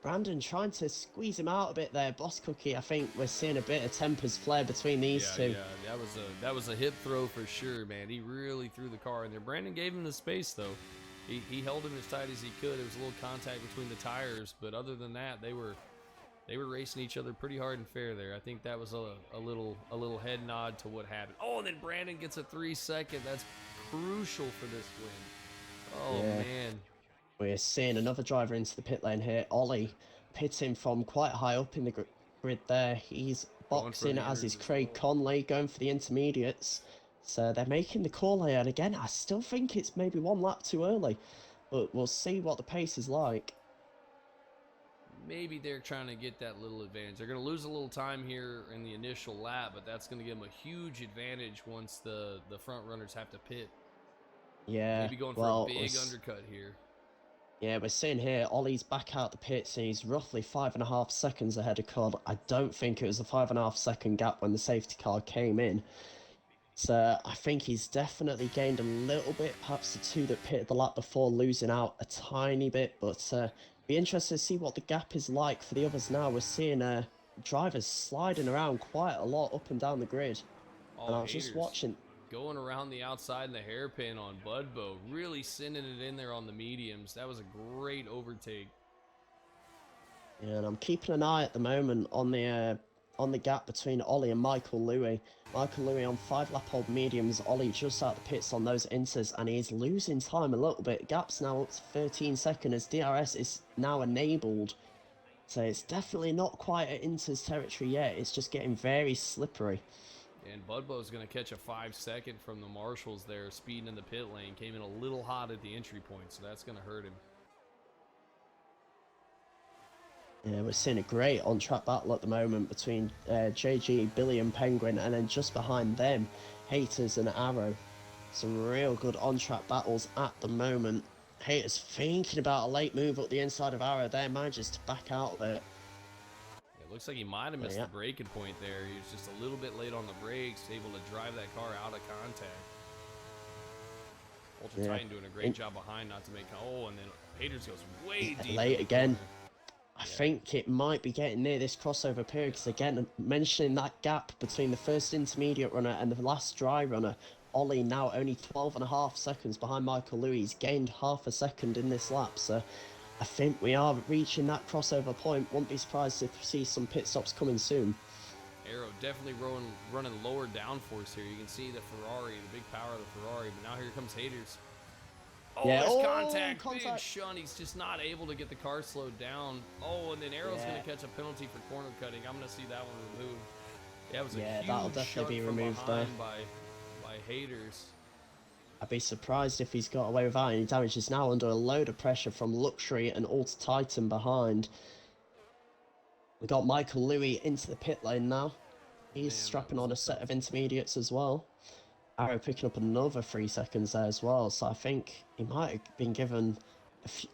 Brandon trying to squeeze him out a bit there. Boss Cookie, I think we're seeing a bit of tempers flare between these two. Yeah, that was a hip throw for sure, man. He really threw the car in there. Brandon gave him the space though. He held him as tight as he could. There was a little contact between the tires, but other than that, they were racing each other pretty hard and fair there. I think that was a little head nod to what happened. Oh, and then Brandon gets a 3-second. That's crucial for this win. Oh man. We're seeing another driver into the pit lane here. Ollie pitting from quite high up in the grid there. He's boxing as is Craig Conley, going for the intermediates. So they're making the call here. And again, I still think it's maybe 1 lap too early. But we'll see what the pace is like. Maybe they're trying to get that little advantage. They're going to lose a little time here in the initial lap, but that's going to give them a huge advantage once the front runners have to pit. Yeah. Maybe going for a big undercut here. Yeah, we're seeing here, Ollie's back out the pits and he's roughly 5.5 seconds ahead of Cod. I don't think it was a 5.5 second gap when the safety car came in. So I think he's definitely gained a little bit, perhaps the 2 that pitted the lap before losing out a tiny bit. But be interested to see what the gap is like for the others now. We're seeing drivers sliding around quite a lot up and down the grid. And I was just watching. Going around the outside in the hairpin on Budbo, really sending it in there on the mediums. That was a great overtake. Yeah, and I'm keeping an eye at the moment on the gap between Ollie and Michael Louis. Michael Louis on 5-lap-old mediums, Ollie just out the pits on those inters, and he's losing time a little bit. Gap's now up to 13 seconds as DRS is now enabled. So it's definitely not quite at inters territory yet. It's just getting very slippery. And Budbo's going to catch a 5-second from the marshals there, speeding in the pit lane. Came in a little hot at the entry point, so that's going to hurt him. Yeah, we're seeing a great on-track battle at the moment between JG, Billy and Penguin, and then just behind them, Haters and Arrow. Some real good on-track battles at the moment. Haters thinking about a late move up the inside of Arrow there, manages to back out of it. It looks like he might have missed the braking point there. He was just a little bit late on the brakes, able to drive that car out of contact. Ultra Titan doing a great job behind not to make... Oh, and then Haters goes way deep. Late again. I think it might be getting near this crossover period because, again, mentioning that gap between the first intermediate runner and the last dry runner, Ollie now only 12.5 seconds behind Michael Louis. He's gained half a second in this lap, so I think we are reaching that crossover point. Won't be surprised if we see some pit stops coming soon. Arrow definitely running lower downforce here. You can see the Ferrari, the big power of the Ferrari, but now here comes Haters. Oh, Yeah, there's oh, contact. Big contact. shun. He's just not able to get the car slowed down. Oh, and then Arrow's Yeah. going to catch a penalty for corner cutting. I'm going to see that one removed. Yeah, it was a Yeah, huge that'll definitely be shunt from removed there. behind by Haters. I'd be surprised if he's got away without any damage. He's now under a load of pressure from Luxury and Ultra Titan behind. We got Michael Louis into the pit lane now. He's Man, strapping that on a was set of intermediates as well. Arrow picking up another 3 seconds there as well. So I think he might have been given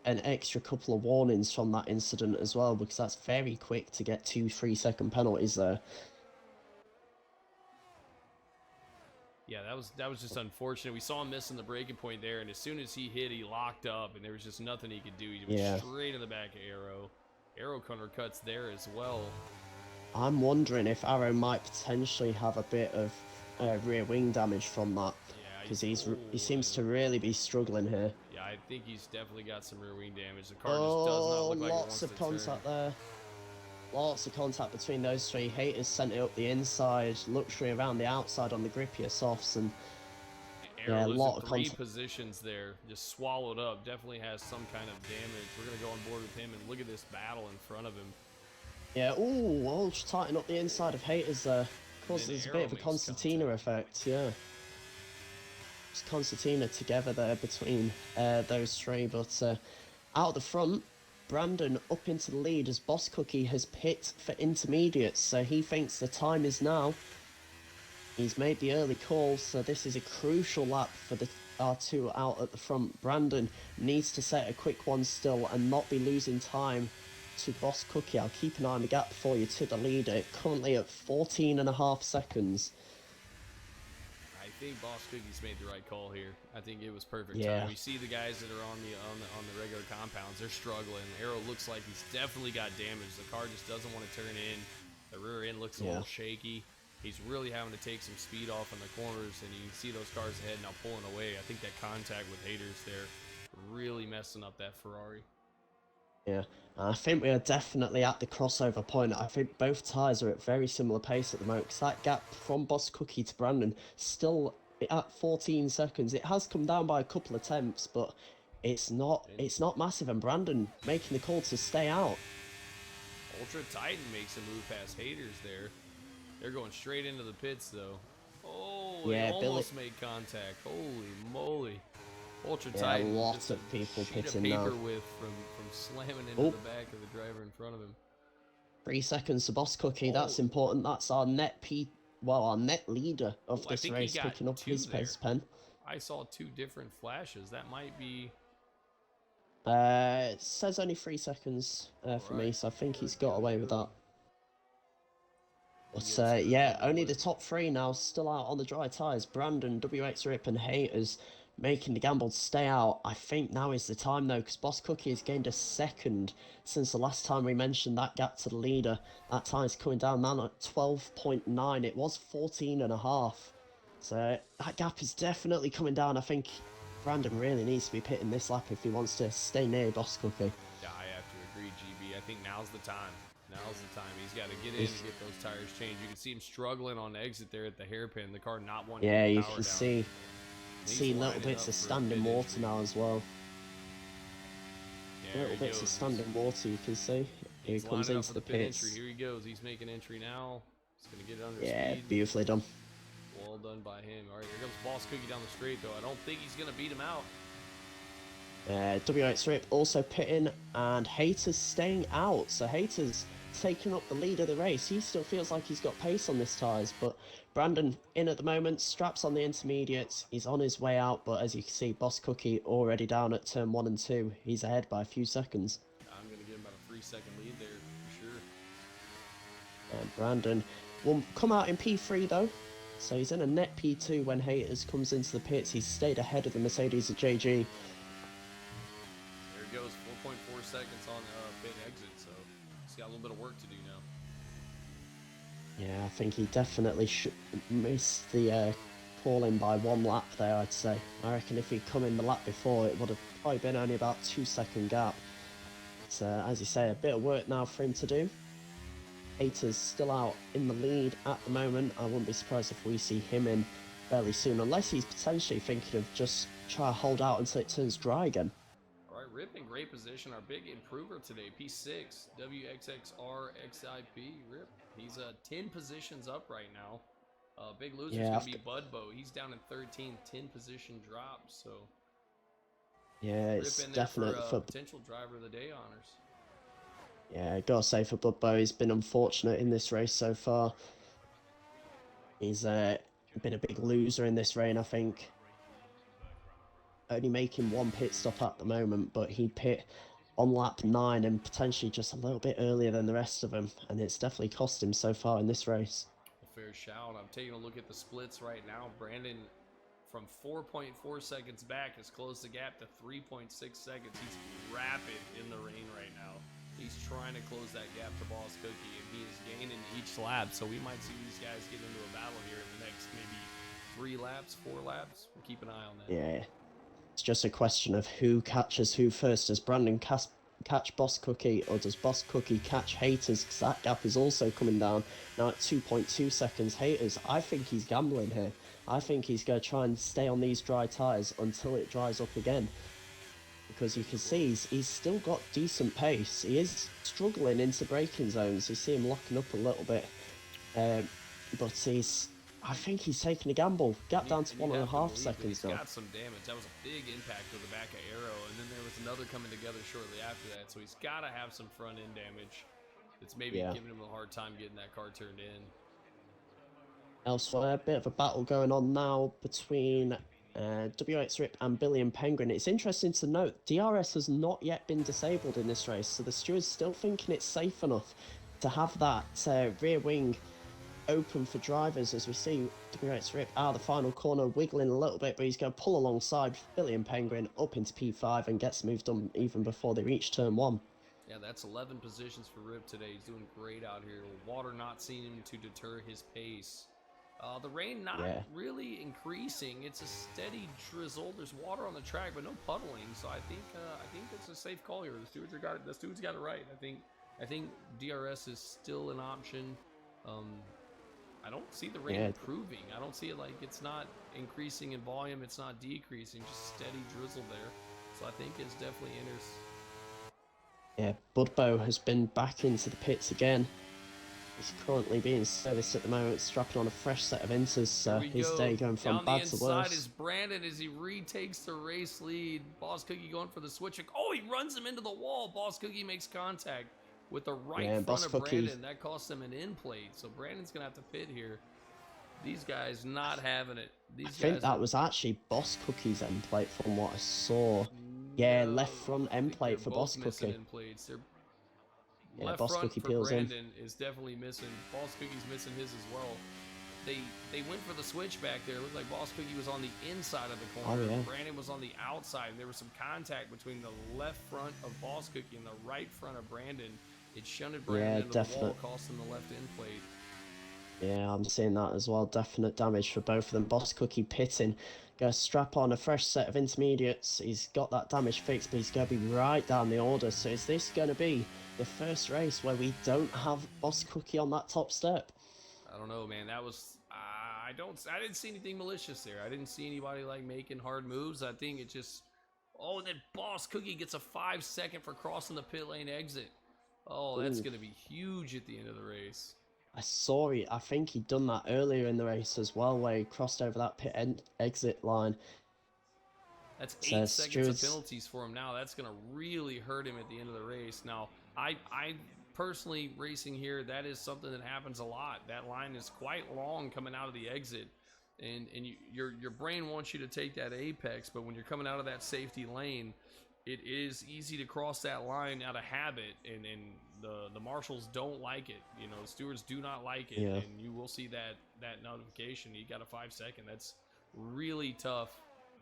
an extra couple of warnings from that incident as well, because that's very quick to get 2 3-second penalties there. Yeah, that was just unfortunate. We saw him missing the breaking point there, and as soon as he hit, he locked up, and there was just nothing he could do. He went Yeah. straight in the back of Arrow. Arrow corner cuts there as well. I'm wondering if Arrow might potentially have a bit of rear wing damage from that, Yeah, because he seems to really be struggling here. Yeah, I think he's definitely got some rear wing damage. The car just does not look like it Lots wants of to contact turn. there. Lots of contact between those three. Haters sent it up the inside, Luxury around the outside on the grippier softs, and Arrow yeah, a losing lot of 3 contact. positions there, just swallowed up. Definitely has some kind of damage. We're gonna go on board with him and look at this battle in front of him. Yeah, ooh, Ultra Titan up the inside of Haters there. Causes And a Arrow bit of a makes concertina contact. effect, yeah. Just concertina together there between those three, but out of the front, Brandon up into the lead as Boss Cookie has pit for intermediates, so he thinks the time is now. He's made the early call, so this is a crucial lap for the R2 out at the front. Brandon needs to set a quick one still and not be losing time to Boss Cookie. I'll keep an eye on the gap for you to the leader, currently at 14.5 seconds. I think Boss Cookie's made the right call here. I think it was perfect Yeah. time. We see the guys that are on the regular compounds. They're struggling. Arrow looks like he's definitely got damage. The car just doesn't want to turn in. The rear end looks a little shaky. He's really having to take some speed off in the corners, and you can see those cars ahead now pulling away. I think that contact with Haters there really messing up that Ferrari. Yeah, I think we are definitely at the crossover point. I think both tyres are at very similar pace at the moment, because that gap from Boss Cookie to Brandon still at 14 seconds. It has come down by a couple of tenths, but it's not massive, and Brandon making the call to stay out. Ultra Titan makes a move past Haters there. They're going straight into the pits though. Oh, Yeah, they Billy- almost made contact. Holy moly. Ultra Yeah, Titan. lots just of a people sheet of pitting paper now. with from slamming into Oh. the back of the driver in front of him. 3 seconds to Boss Cookie, that's important. That's our net our net leader of I this think he race, got picking up 2 his there. pace pen. I saw 2 different flashes. That might be. It says only 3 seconds for me, Alright. so I think he's There got we away with go. that. But He gets yeah, the only the lip. top 3 now still out on the dry tyres. Brandon, WX Rip and Haters making the gamble to stay out. I think now is the time though, because Boss Cookie has gained a second since the last time we mentioned that gap to the leader. That time's coming down now at 12.9. It was 14.5. So that gap is definitely coming down. I think Brandon really needs to be pitting this lap if he wants to stay near Boss Cookie. Yeah, I have to agree, GB. I think now's the time. Now's the time. He's got to get in and get those tires changed. You can see him struggling on the exit there at the hairpin. The car not wanting Yeah, to you power can down. see He's little lining bits up of for a standing pit water entry. now as well. Yeah, there Little he bits of goes. standing water you can see. Here he He's comes lining up into for the pit pits. entry. Here he goes. He's making entry now. He's going to get under Yeah, speed. beautifully done. Well done by him. All right, here comes Boss Cookie down the straight, though. I don't think he's going to beat him out. WX Rip also pitting, and Haters staying out. So Haters taking up the lead of the race. He still feels like he's got pace on this tyres, but Brandon in at the moment, straps on the intermediates. He's on his way out, but as you can see, Boss Cookie already down at turn 1 and 2. He's ahead by a few seconds. I'm going to give him about a 3-second lead there, for sure. And Brandon will come out in P3 though. So he's in a net P2 when Haters comes into the pits. He's stayed ahead of the Mercedes at JG. There he goes, 4.4 seconds on pit exit, so He's got a little bit of work to do now. Yeah, I think he definitely should miss the calling by 1 lap there, I'd say. I reckon if he'd come in the lap before, it would have probably been only about 2 second gap. But as you say, a bit of work now for him to do. Hayter's still out in the lead at the moment. I wouldn't be surprised if we see him in fairly soon, unless he's potentially thinking of just try to hold out until it turns dry again. All right, Rip in great position. Our big improver today, P6, WXXRXIP. Rip, he's 10 positions up right now. Big loser's Yeah, going to be Budbo. He's down in 13, 10 position drop. So yeah, Rip it's in there definite for for potential driver of the day honors. yeah, gotta say for Budbo, he's been unfortunate in this race so far. He's been a big loser in this rain, I think. Only making one pit stop at the moment, but he'd pit on lap 9 and potentially just a little bit earlier than the rest of them, and it's definitely cost him so far in this race. A fair shout. I'm taking a look at the splits right now. Brandon, from 4.4 seconds back, has closed the gap to 3.6 seconds. He's rapid in the rain right now. He's trying to close that gap to Boss Cookie, and he is gaining each lap. So we might see these guys get into a battle here in the next maybe 3 laps, 4 laps. We'll keep an eye on that. Yeah, it's just a question of who catches who first. Does Brandon catch Boss Cookie, or does Boss Cookie catch Hayters? Because that gap is also coming down now at 2.2 seconds. Hayters, I think he's gambling here. I think he's going to try and stay on these dry tyres until it dries up again. Because you can see he's still got decent pace. He is struggling into braking zones. You see him locking up a little bit. But I think he's taking a gamble. Gap down to 1.5 seconds now. He's got some damage. That was a big impact to the back of Arrow, and then there was another coming together shortly after that. So he's got to have some front end damage. It's maybe giving him a hard time getting that car turned in. Elsewhere, a bit of a battle going on now between WX Rip and Billy and Penguin. It's interesting to note DRS has not yet been disabled in this race, so the steward's still thinking it's safe enough to have that rear wing open for drivers. As we see WX Rip out of the final corner, wiggling a little bit, but he's going to pull alongside Billy and Penguin up into P5 and gets moved on even before they reach turn 1. Yeah, that's 11 positions for Rip today. He's doing great out here. Water not seeming to deter his pace. The rain not really increasing. It's a steady drizzle. There's water on the track, but no puddling. So I think it's a safe call here. The stewards got it right. I think DRS is still an option. I don't see the rain improving. I don't see it like it's not increasing in volume. It's not decreasing. Just steady drizzle there. So I think it's definitely enters. Yeah, Budbo has been back into the pits again. He's currently being serviced at the moment, strapping on a fresh set of inters, so his day going from bad to worse. Down the inside is Brandon as he retakes the race lead. Boss Cookie going for the switch. Oh, he runs him into the wall. Boss Cookie makes contact with the right front of Brandon. That costs him an in plate, so Brandon's going to have to pit here. These guys not having it. I think that was actually Boss Cookie's end plate from what I saw. Yeah, left front end plate for Boss Cookie. Yeah, left Boss Cookie peels Brandon in. Is definitely missing. Boss Cookie's missing his as well. They went for the switch back there. It looked like Boss Cookie was on the inside of the corner. Oh, yeah. Brandon was on the outside. There was some contact between the left front of Boss Cookie and the right front of Brandon. It shunted Brandon into the wall, cost him the left end plate. Yeah, I'm seeing that as well. Definite damage for both of them. Boss Cookie pitting. Going to strap on a fresh set of intermediates. He's got that damage fixed, but he's going to be right down the order. So is this going to be the first race where we don't have Boss Cookie on that top step? I don't know, man. That was I didn't see anything malicious there. I didn't see anybody like making hard moves. I think it just and then Boss Cookie gets a 5-second for crossing the pit lane exit. Oh, that's going to be huge at the end of the race. I saw it. I think he'd done that earlier in the race as well, where he crossed over that pit exit line. That's 8 seconds of penalties for him now. That's going to really hurt him at the end of the race. Now, I personally, racing here, that is something that happens a lot. That line is quite long coming out of the exit, and your brain wants you to take that apex, but when you're coming out of that safety lane, it is easy to cross that line out of habit, and the marshals don't like it. You know, stewards do not like it, and you will see that notification. You got a 5-second. That's really tough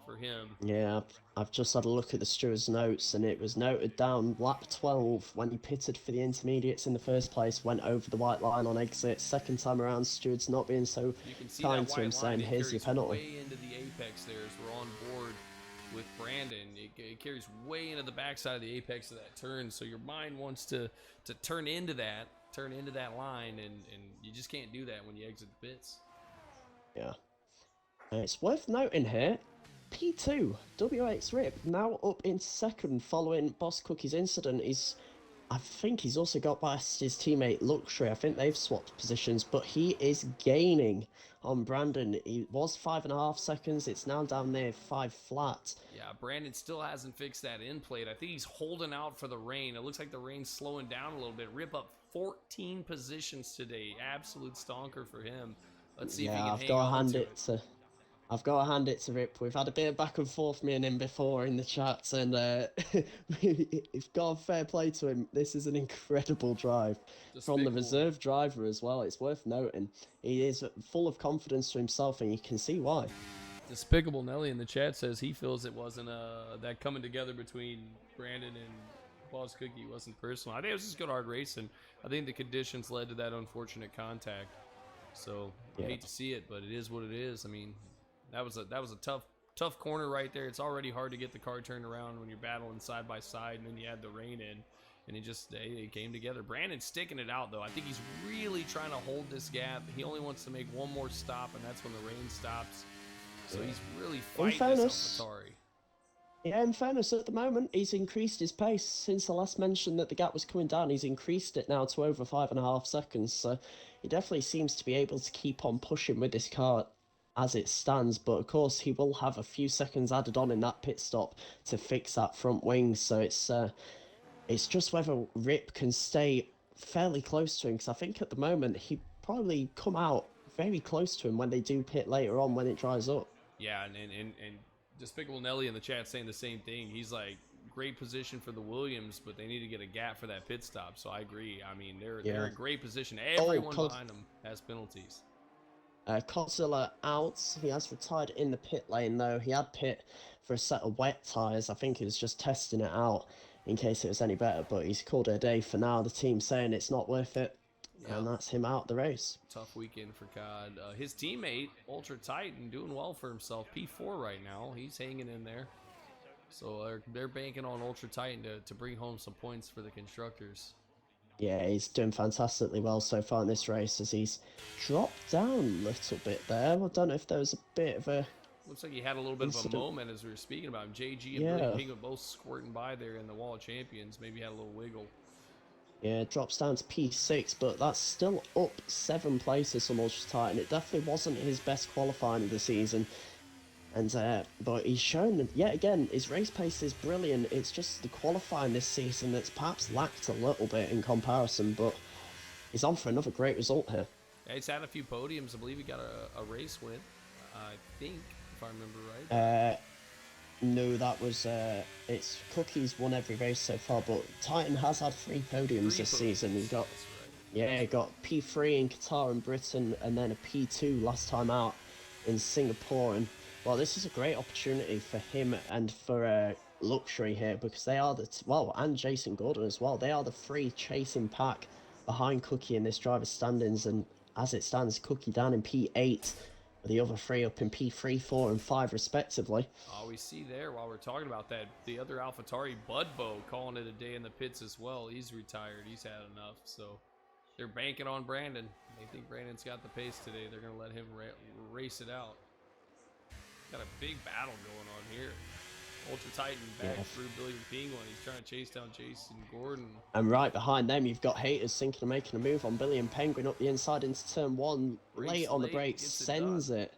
for him. Yeah, I've just had a look at the steward's notes, and it was noted down lap 12 when he pitted for the intermediates in the first place, went over the white line on exit. Second time around, steward's not being so You can see kind that to him, white line. saying, It "Here's your carries penalty." way into the apex there as we're on board with Brandon. It carries way into the backside of the apex of that turn, so your mind wants to turn into that line, and you just can't do that when you exit the pits. Yeah. It's worth noting here, P2, WX Rip, now up in second following Boss Cookie's incident. I think he's also got past his teammate Luxury. I think they've swapped positions, but he is gaining on Brandon. He was 5.5 seconds. It's now down there 5 flat. Yeah, Brandon still hasn't fixed that end plate. I think he's holding out for the rain. It looks like the rain's slowing down a little bit. Rip up 14 positions today. Absolute stonker for him. Let's see if he can hang on to it. I've got to hand it to Rip. We've had a bit of back and forth, me and him, before in the chats, and if God fair play to him, this is an incredible drive from the reserve driver as well. It's worth noting. He is full of confidence to himself, and you can see why. Despicable Nelly in the chat says he feels it wasn't that coming together between Brandon and Boss Cookie wasn't personal. I think it was just good hard racing. I think the conditions led to that unfortunate contact. So I hate to see it, but it is what it is. I mean, that was a tough corner right there. It's already hard to get the car turned around when you're battling side by side, and then you add the rain in, and it came together. Brandon's sticking it out though. I think he's really trying to hold this gap. He only wants to make one more stop, and that's when the rain stops. So he's really fighting this AlphaTauri. Yeah, in fairness, at the moment, he's increased his pace. Since the last mention that the gap was coming down, he's increased it now to over 5.5 seconds. So he definitely seems to be able to keep on pushing with this car as it stands. But of course, he will have a few seconds added on in that pit stop to fix that front wing. So it's just whether Rip can stay fairly close to him. Because I think at the moment, he'd probably come out very close to him when they do pit later on when it dries up. Yeah, and Despicable Nelly in the chat saying the same thing. He's like, great position for the Williams, but they need to get a gap for that pit stop. So I agree. I mean, they're in great position. Everyone behind them has penalties. Codzilla out. He has retired in the pit lane though. He had pit for a set of wet tyres. I think he was just testing it out in case it was any better, but he's called it a day for now. The team's saying it's not worth it. Yeah. And that's him out the race. Tough weekend for COD. His teammate, Ultra Titan, doing well for himself. P4 right now. He's hanging in there. So they're banking on Ultra Titan to bring home some points for the constructors. Yeah, he's doing fantastically well so far in this race as he's dropped down a little bit there. I don't know if there was a bit of a... Looks like he had a little bit of a moment as we were speaking about him. JG and Billy Ping both squirting by there in the Wall of Champions. Maybe had a little wiggle. Yeah, drops down to P6, but that's still up 7 places from Ultra Titan. It definitely wasn't his best qualifying of the season. And but he's shown that, yet again, his race pace is brilliant. It's just the qualifying this season that's perhaps lacked a little bit in comparison, but he's on for another great result here. Yeah, he's had a few podiums. I believe he got a race win, I think, if I remember right. No, that was, it's Cookie's won every race so far, but Titan has had 3 podiums this season. He got, he got P3 in Qatar and Britain, and then a P2 last time out in Singapore. And well, this is a great opportunity for him and for Luxury here, because they are and Jason Gordon as well. They are the 3 chasing pack behind Cookie in this driver's standings, and as it stands, Cookie down in P8. The other 3 up in P3, 4, and 5 respectively. Oh, we see there while we're talking about that, the other AlphaTauri, Budbo, calling it a day in the pits as well. He's retired. He's had enough. So they're banking on Brandon. They think Brandon's got the pace today. They're going to let him race it out. Got a big battle going on here. Ultra Titan back through Billy Penguin. He's trying to chase down Jason Gordon. And right behind them, you've got Haters thinking of making a move on Billy and Penguin up the inside into turn 1. Late on the brakes, sends it.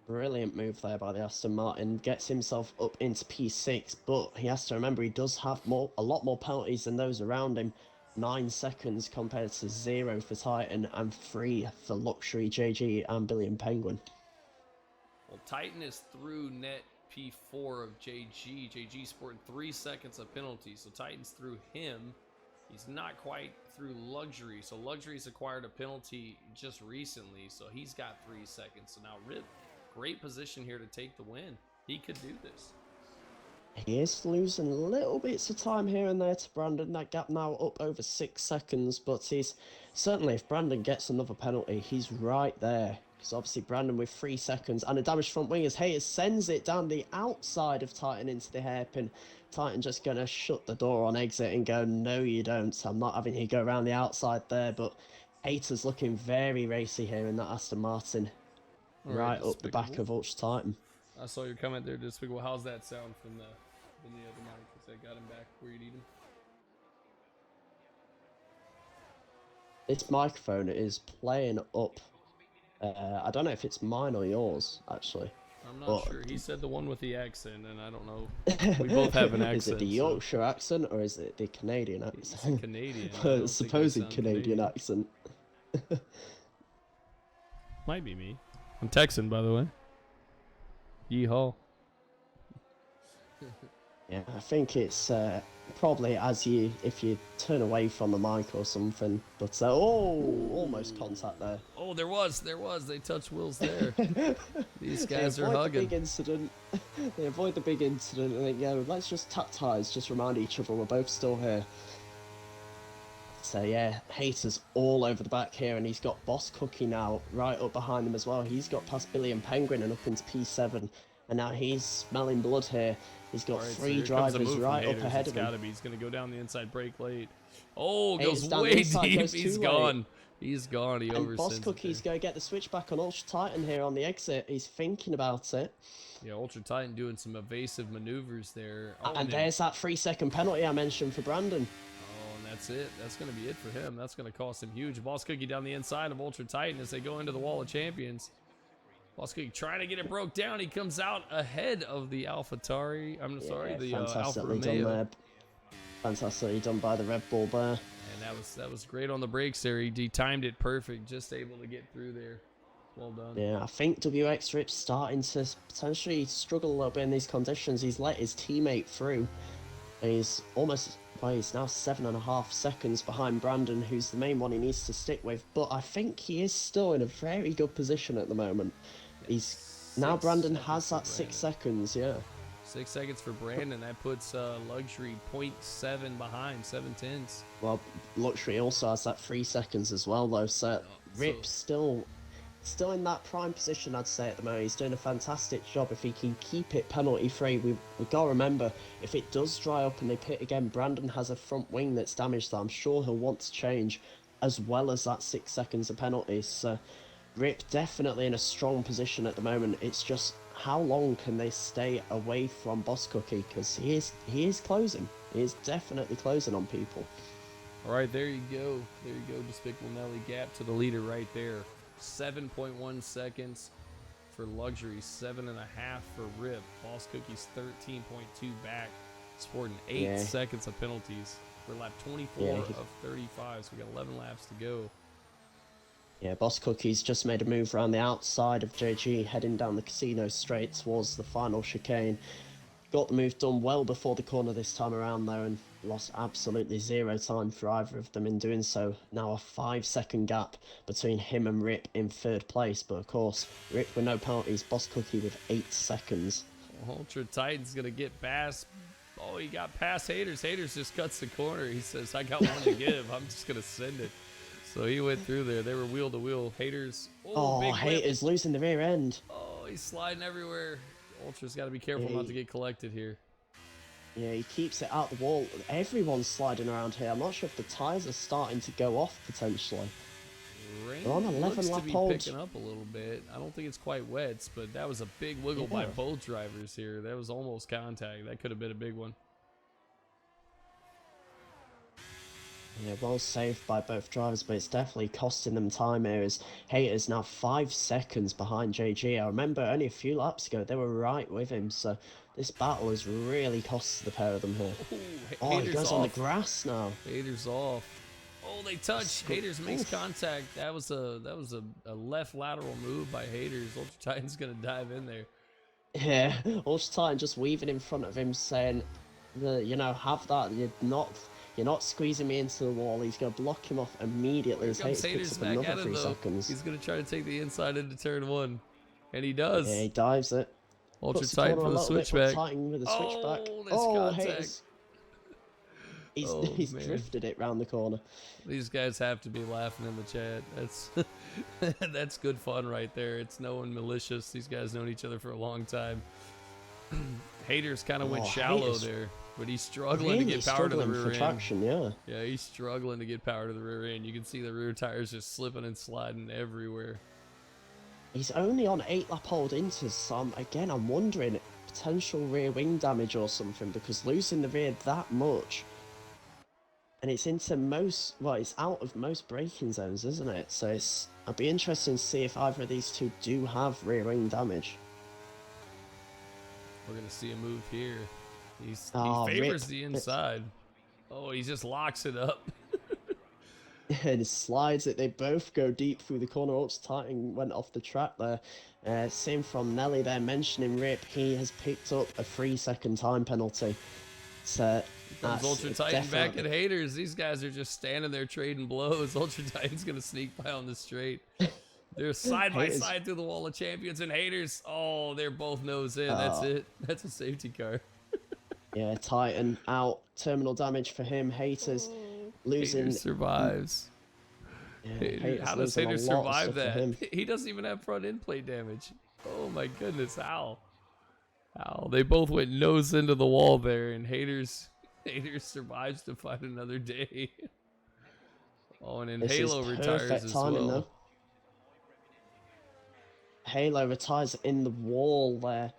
Brilliant move there by the Aston Martin. Gets himself up into P6, but he has to remember he does have a lot more penalties than those around him. 9 seconds compared to 0 for Titan and 3 for Luxury, JG, and Billy and Penguin. Well, Titan is through net P4 of JG. JG sporting 3 seconds of penalty, so Titan's through him. He's not quite through Luxury, so Luxury's acquired a penalty just recently, so he's got 3 seconds. So now Rip, great position here to take the win. He could do this. He is losing little bits of time here and there to Brandon. That gap now up over 6 seconds, but he's certainly, if Brandon gets another penalty, he's right there. Because obviously Brandon with 3 seconds and a damaged front wing as Hayes sends it down the outside of Titan into the hairpin. Titan just going to shut the door on exit and go, no you don't, I'm not having you go around the outside there. But Hayter's looking very racy here in that Aston Martin. All Right up the back Despicable. of Ultra Titan. I saw your comment there, Despicable. How's that sound from the other mic? Because I got him back where you need him. This microphone is playing up. I don't know if it's mine or yours, actually. I'm not But- sure. He said the one with the accent, and I don't know. We both have an Is it accent, the so- Yorkshire accent or is it the Canadian He's accent? Canadian. I don't think I Supposed sound Canadian accent. Might be me. I'm Texan, by the way. Yeehaw. Yeah, I think it's probably if you turn away from the mic or something. But almost contact there. Oh, there was. They touched Will's there. These They guys are avoid the hugging. big incident. They avoid the big incident and they go, let's just tap ties, just remind each other we're both still here. So yeah, Haters all over the back here, and he's got Boss Cookie now right up behind him as well. He's got past Billy and Penguin and up into P7, and now he's smelling blood here. He's got All right, so 3 here comes a drivers move from right up Haters. ahead It's of him. gotta be. He's gonna go down the inside brake late. Oh, Haters goes down the way inside, deep. goes He's too gone. late. He's gone. He And Boss oversends it Cookie's there. going to get the switchback on Ultra Titan here on the exit. He's thinking about it. Yeah, Ultra Titan doing some evasive maneuvers there. Oh, And then- there's that 3-second penalty I mentioned for Brandon. Oh, and that's it. That's going to be it for him. That's going to cost him huge. Boss Cookie down the inside of Ultra Titan as they go into the Wall of Champions. Boss Cookie trying to get it broke down. He comes out ahead of the AlphaTauri. I'm sorry, the Alfa fantastically done Romeo. there. Fantastically done by the Red Bull there. And that was great on the brakes there. He timed it perfect, just able to get through there. Well done. Yeah, I think WX Rip's starting to potentially struggle a little bit in these conditions. He's let his teammate through. And he's almost, well, he's now 7.5 seconds behind Brandon, who's the main one he needs to stick with. But I think he is still in a very good position at the moment. Now Brandon has that 6 seconds, yeah. 6 seconds for Brandon. That puts Luxury 0.7 behind, 7/10. Well, Luxury also has that 3 seconds as well, though. So Rip's still in that prime position, I'd say, at the moment. He's doing a fantastic job. If he can keep it penalty free, we've got to remember, if it does dry up and they pit again, Brandon has a front wing that's damaged that I'm sure he'll want to change, as well as that 6 seconds of penalties. So Rip definitely in a strong position at the moment. It's just how long can they stay away from Boss Cookie, because he is closing. He is definitely closing on people. All right, there you go. There you go. Despicable Nelly gap to the leader right there. 7.1 seconds for Luxury, 7.5 for Rip. Boss Cookie's 13.2 back, sporting 8 seconds of penalties for lap 24 of 35. So we got 11 laps to go. Yeah, Boss Cookie's just made a move around the outside of JG, heading down the casino straight towards the final chicane. Got the move done well before the corner this time around, though, and lost absolutely 0 time for either of them in doing so. Now a 5-second gap between him and Rip in 3rd place, but of course, Rip with no penalties, Boss Cookie with 8 seconds. Ultra Titan's going to get past. Oh, he got past Haters. Haters just cuts the corner. He says, I got one to give. I'm just going to send it. So he went through there. They were wheel to wheel. Haters. Oh, big whip. Haters losing the rear end. Oh, he's sliding everywhere. Ultra's got to be careful not to get collected here. Yeah, he keeps it out the wall. Everyone's sliding around here. I'm not sure if the tyres are starting to go off potentially. Rain They're on 11 looks to lap be hold. picking up a little bit. I don't think it's quite wet, but that was a big wiggle by Yeah. both drivers here. That was almost contact. That could have been a big one. Yeah, well saved by both drivers, but it's definitely costing them time here as Haters now 5 seconds behind JG. I remember only a few laps ago they were right with him, so this battle has really cost the pair of them here. Ooh, Oh, he Haters goes off. on the grass now. Haters off. Oh, they touch. Haters makes Oof. contact. That was a left lateral move by Haters. Ultra Titan's gonna dive in there. Yeah, Ultra Titan just weaving in front of him saying, you know, have that, you're not squeezing me into the wall. He's going to block him off immediately Here as comes Haters picks Haters up back another at 3 it though. seconds. He's gonna try to take the inside into turn 1, and he does. Yeah, he dives it. Ultra Puts the tight corner for a the little bit, but switchback. Titan with the switchback. Oh, there's Oh, contact. Hayes. Oh, He's man. drifted it round the corner. These guys have to be laughing in the chat. That's that's good fun right there. It's no one malicious. These guys known each other for a long time. Haters kind of went shallow Haters there, but he's struggling really to get power to the struggling rear for end. traction, yeah. Yeah, he's struggling to get power to the rear end. You can see the rear tires just slipping and sliding everywhere. He's only on 8 lap hold into, so I'm wondering potential rear wing damage or something, because losing the rear that much, and it's into it's out of most braking zones, isn't it? So I'd be interested to see if either of these two do have rear wing damage. We're gonna see a move here. He Oh, favors rip. the inside. Oh, he just locks it up. And slides it. They both go deep through the corner. Ultra Titan went off the track there. Same from Nelly there, mentioning Rip. He has picked up a 3-second time penalty. So Comes Ultra Titan back at Haters. These guys are just standing there trading blows. Ultra Titan's gonna sneak by on the straight. They're side by side through the wall of champions, and Haters. Oh, they're both nose in. That's it. That's a safety car. Yeah, Titan out. Terminal damage for him. Haters losing. Haters survives. Yeah, how does Haters survive that? He doesn't even have front end plate damage. Oh my goodness, how? How? They both went nose into the wall there, and Haters survives to fight another day. Oh, and then Halo retires as well. Though. Halo retires in the wall there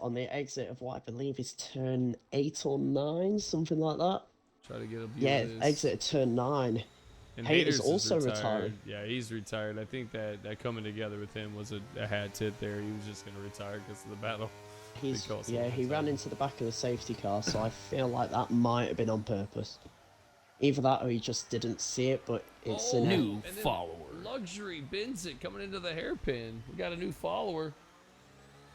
on the exit of what I believe is turn 8 or 9, something like that. Try to get a view of this. Exit at turn 9. And Haters also retired. Yeah, he's retired. I think that coming together with him was a hat tip there. He was just going to retire because of the battle. He ran into the back of the safety car, so I feel like that might have been on purpose. Either that or he just didn't see it, but it's a new follower. Luxury bins it coming into the hairpin. We got a new follower.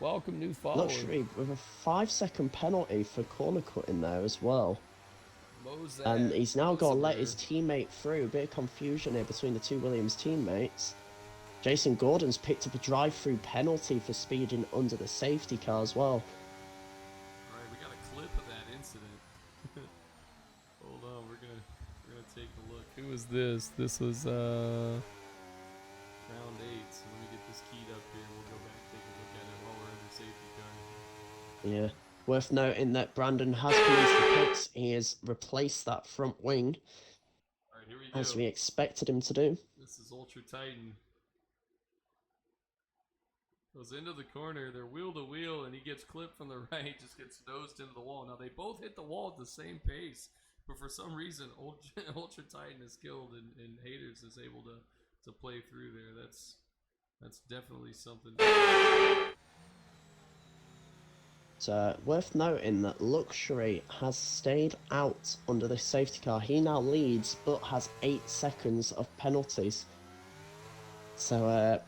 Welcome, new follower. Luxury with a 5-second penalty for corner cutting there as well. And he's now got to let his teammate through. A bit of confusion here between the two Williams teammates. Jason Gordon's picked up a drive-through penalty for speeding under the safety car as well. Alright, we got a clip of that incident. Hold on, we're gonna take a look. Who was this? This was round 8. So let me get this keyed up here and we'll go back and take a look at it while we're in the safety car. Yeah. Worth noting that Brandon has come into the pits. He has replaced that front wing. Alright, here we go. As we expected him to do. This is Ultra Titan. Goes into the corner, they're wheel to wheel, and he gets clipped from the right, just gets nosed into the wall. Now they both hit the wall at the same pace, but for some reason Ultra Titan is killed and Haters is able to play through there. That's definitely something. So worth noting that Luxury has stayed out under this safety car. He now leads, but has 8 seconds of penalties. So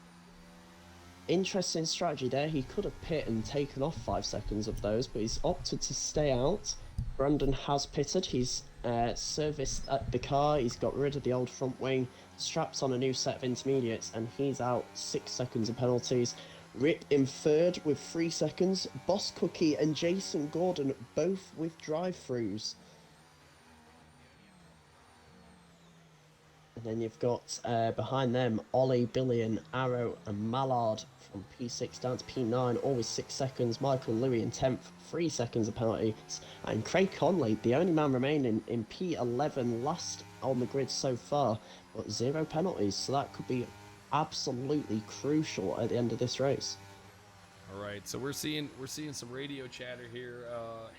interesting strategy there. He could have pit and taken off 5 seconds of those, but he's opted to stay out. Brandon has pitted. He's serviced the car. He's got rid of the old front wing, straps on a new set of intermediates, and he's out 6 seconds of penalties. Rip in third with 3 seconds. Boss Cookie and Jason Gordon both with drive-throughs. And then you've got behind them Ollie, Billion, Arrow and Mallard from P6 down to P9, all with 6 seconds. Michael and Louis in 10th, 3 seconds of penalties. And Craig Conley, the only man remaining in P11, last on the grid so far, but 0 penalties. So that could be absolutely crucial at the end of this race. All right, so we're seeing some radio chatter here.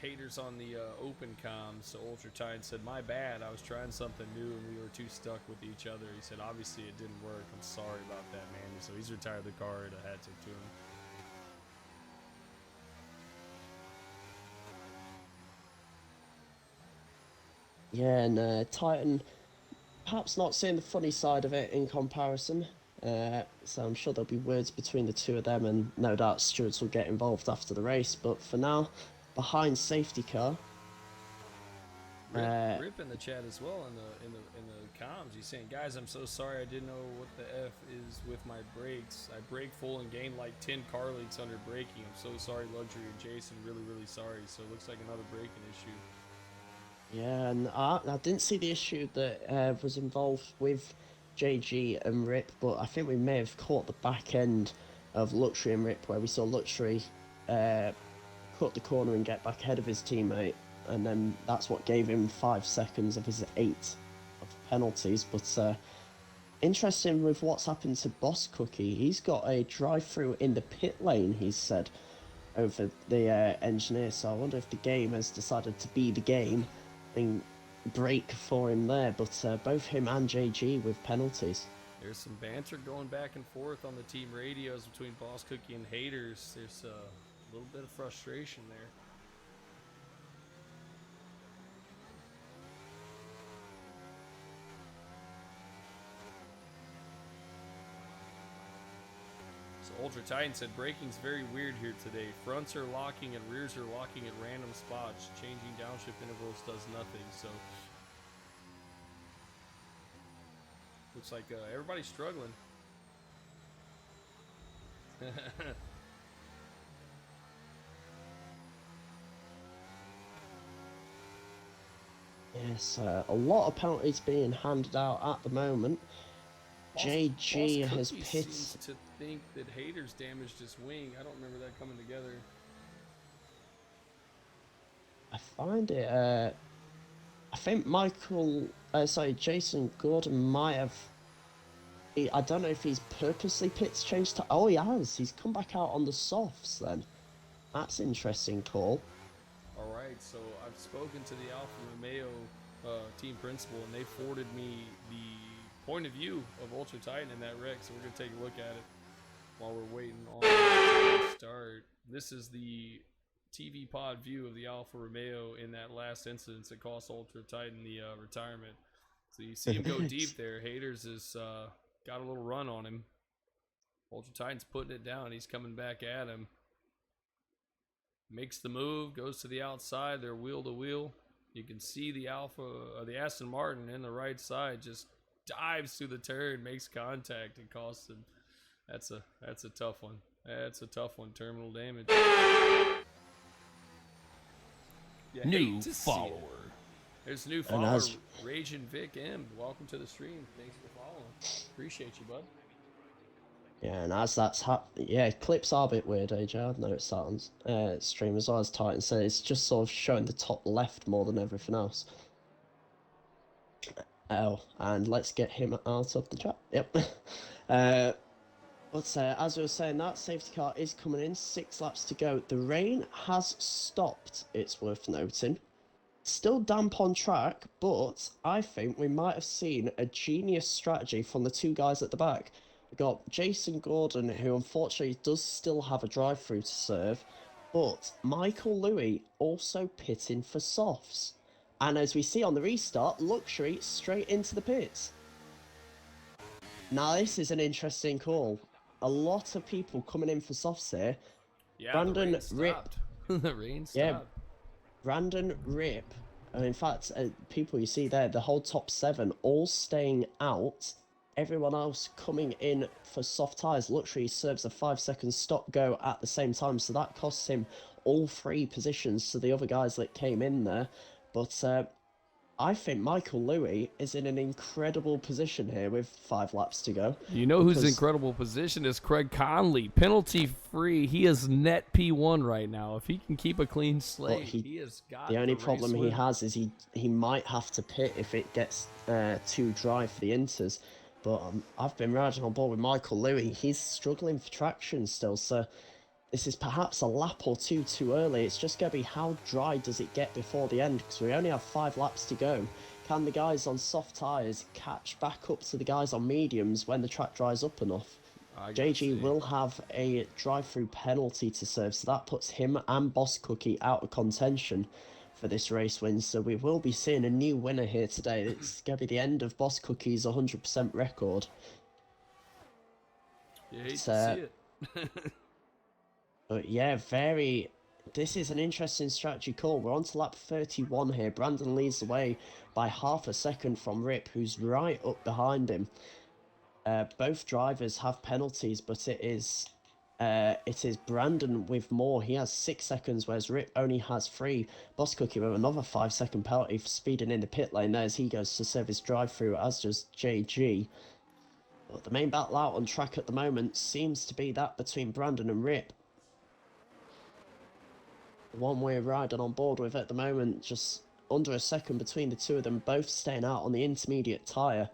Haters on the open comms. So Ultra Titan said, "My bad. I was trying something new and we were too stuck with each other." He said, "Obviously it didn't work. I'm sorry about that, man." So he's retired the car at a hat tip to him. Yeah, and Titan perhaps not seeing the funny side of it in comparison. So I'm sure there'll be words between the two of them, and no doubt stewards will get involved after the race. But for now, behind safety car, Rip in the chat as well in the comms. He's saying, guys, I'm so sorry. I didn't know what the F is with my brakes. I brake full and gained like 10 car leaks under braking. I'm so sorry, Luxury and Jason. Really sorry. So it looks like another braking issue. Yeah, and I didn't see the issue that was involved with JG and Rip, but I think we may have caught the back end of Luxury and Rip, where we saw Luxury cut the corner and get back ahead of his teammate, and then that's what gave him 5 seconds of his 8 of penalties. But interesting with what's happened to Boss Cookie. He's got a drive-through in the pit lane, he's said, over the engineer, so I wonder if the game has decided to be the game and break for him there. But both him and JG with penalties. There's some banter going back and forth on the team radios between Boss Cookie and Haters. There's a little bit of frustration there. So Ultra Titan said, braking's very weird here today. Fronts are locking and rears are locking at random spots. Changing downshift intervals does nothing. So looks like everybody's struggling. Yes, a lot of penalties being handed out at the moment. JG has pitted. Seems to think that Haters damaged his wing. I don't remember that coming together. I find it. I think Jason Gordon might have. I don't know if he's purposely pit's changed to. Oh, he has. He's come back out on the softs then. That's interesting call. All right, so I've spoken to the Alfa Romeo team principal, and they forwarded me the point of view of Ultra Titan in that wreck, so we're going to take a look at it while we're waiting on the start. This is the TV pod view of the Alfa Romeo in that last incident that cost Ultra Titan the retirement. So you see him go deep there. Haters has got a little run on him. Ultra Titan's putting it down. He's coming back at him. Makes the move, goes to the outside. They're wheel to wheel. You can see the the Aston Martin in the right side just dives through the turn, makes contact, and costs him. That's a tough one. That's a tough one. Terminal damage. New follower. There's a new follower, Raging Vic M. Welcome to the stream. Thanks for following. Appreciate you, bud. Yeah, and as that's clips are a bit weird, AJ. I've noticed that on stream as well, as Titan said. It's just sort of showing the top left more than everything else. Oh, and let's get him out of the chat. Yep. But as we were saying, that safety car is coming in. 6 laps to go. The rain has stopped, it's worth noting. Still damp on track, but I think we might have seen a genius strategy from the 2 guys at the back. We've got Jason Gordon, who unfortunately does still have a drive-through to serve, but Michael Louis also pitting for softs. And as we see on the restart, Luxury straight into the pits. Now this is an interesting call. A lot of people coming in for softs here. Yeah, Brandon Rip. The rain stopped. Yeah, Brandon Rip. In fact, people you see there, the whole top 7 all staying out. Everyone else coming in for soft tyres. Luxury serves a 5-second stop-go at the same time, so that costs him all 3 positions to the other guys that came in there. But I think Michael Louis is in an incredible position here with 5 laps to go. You know who's in incredible position is Craig Conley. Penalty free. He is net P1 right now. If he can keep a clean slate, he has got the only problem he has is he might have to pit if it gets too dry for the inters. But I've been riding on board with Michael Louis. He's struggling for traction still, so this is perhaps a lap or 2 too early. It's just going to be how dry does it get before the end, because we only have 5 laps to go. Can the guys on soft tyres catch back up to the guys on mediums when the track dries up enough? JG will have a drive-through penalty to serve, so that puts him and Boss Cookie out of contention for this race win. So we will be seeing a new winner here today. It's going to be the end of Boss Cookie's 100% record. You hate to see it. But yeah, very This is an interesting strategy call. We're on to lap 31 here. Brandon leads the way by half a second from Rip, who's right up behind him. Both drivers have penalties, but it is Brandon with more. He has 6 seconds, whereas Rip only has 3. Boss Cookie with another 5-second penalty for speeding in the pit lane there as he goes to serve his drive-through, as does JG. But the main battle out on track at the moment seems to be that between Brandon and Rip. The one we're riding on board with at the moment, just under a second between the two of them, both staying out on the intermediate tyre.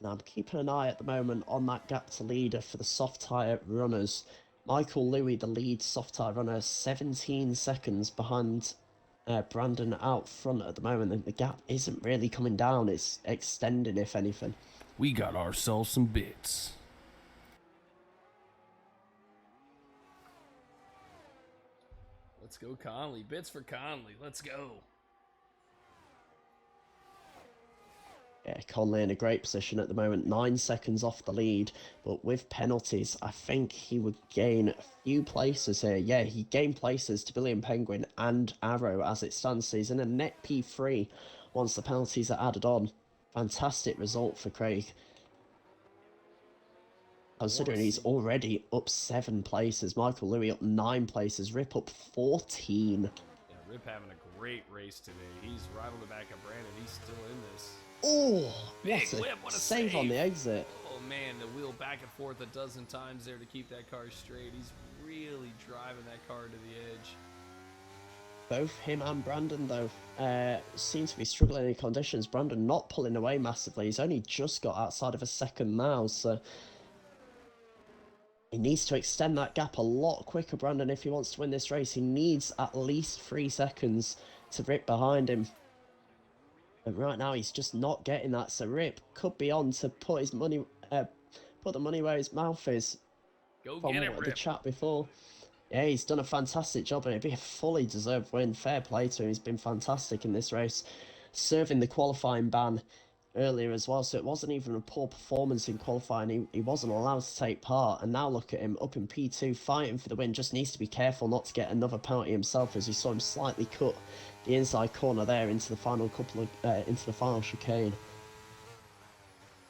Now I'm keeping an eye at the moment on that gap to leader for the soft tyre runners. Michael Louis, the lead soft tyre runner, 17 seconds behind Brandon out front at the moment, and the gap isn't really coming down, it's extending if anything. We got ourselves some bits. Let's go Conley. Bits for Conley. Let's go. Yeah, Conley in a great position at the moment, 9 seconds off the lead, but with penalties, I think he would gain a few places here. Yeah, he gained places to Billy and Penguin and Arrow as it stands, so he's in a net P3 once the penalties are added on. Fantastic result for Craig, considering he's already up 7 places. Michael Louis up 9 places, Rip up 14. Yeah, Rip having a great race today. He's right on the back of Brandon. He's still in this. Oh, Big whip, what a save on the exit. Oh man, the wheel back and forth a dozen times there to keep that car straight. He's really driving that car to the edge. Both him and Brandon, though, seem to be struggling in conditions. Brandon not pulling away massively. He's only just got outside of a second now, so he needs to extend that gap a lot quicker, Brandon, if he wants to win this race. He needs at least 3 seconds to Rip behind him. And right now, he's just not getting that, so Rip could be on to put his money, put the money where his mouth is. Go get it, Rip. The chat before. Yeah, he's done a fantastic job, and it'd be a fully deserved win. Fair play to him. He's been fantastic in this race, serving the qualifying ban earlier as well, so it wasn't even a poor performance in qualifying. He wasn't allowed to take part, and now look at him up in P2 fighting for the win. Just needs to be careful not to get another penalty himself, as you saw him slightly cut the inside corner there into the final chicane.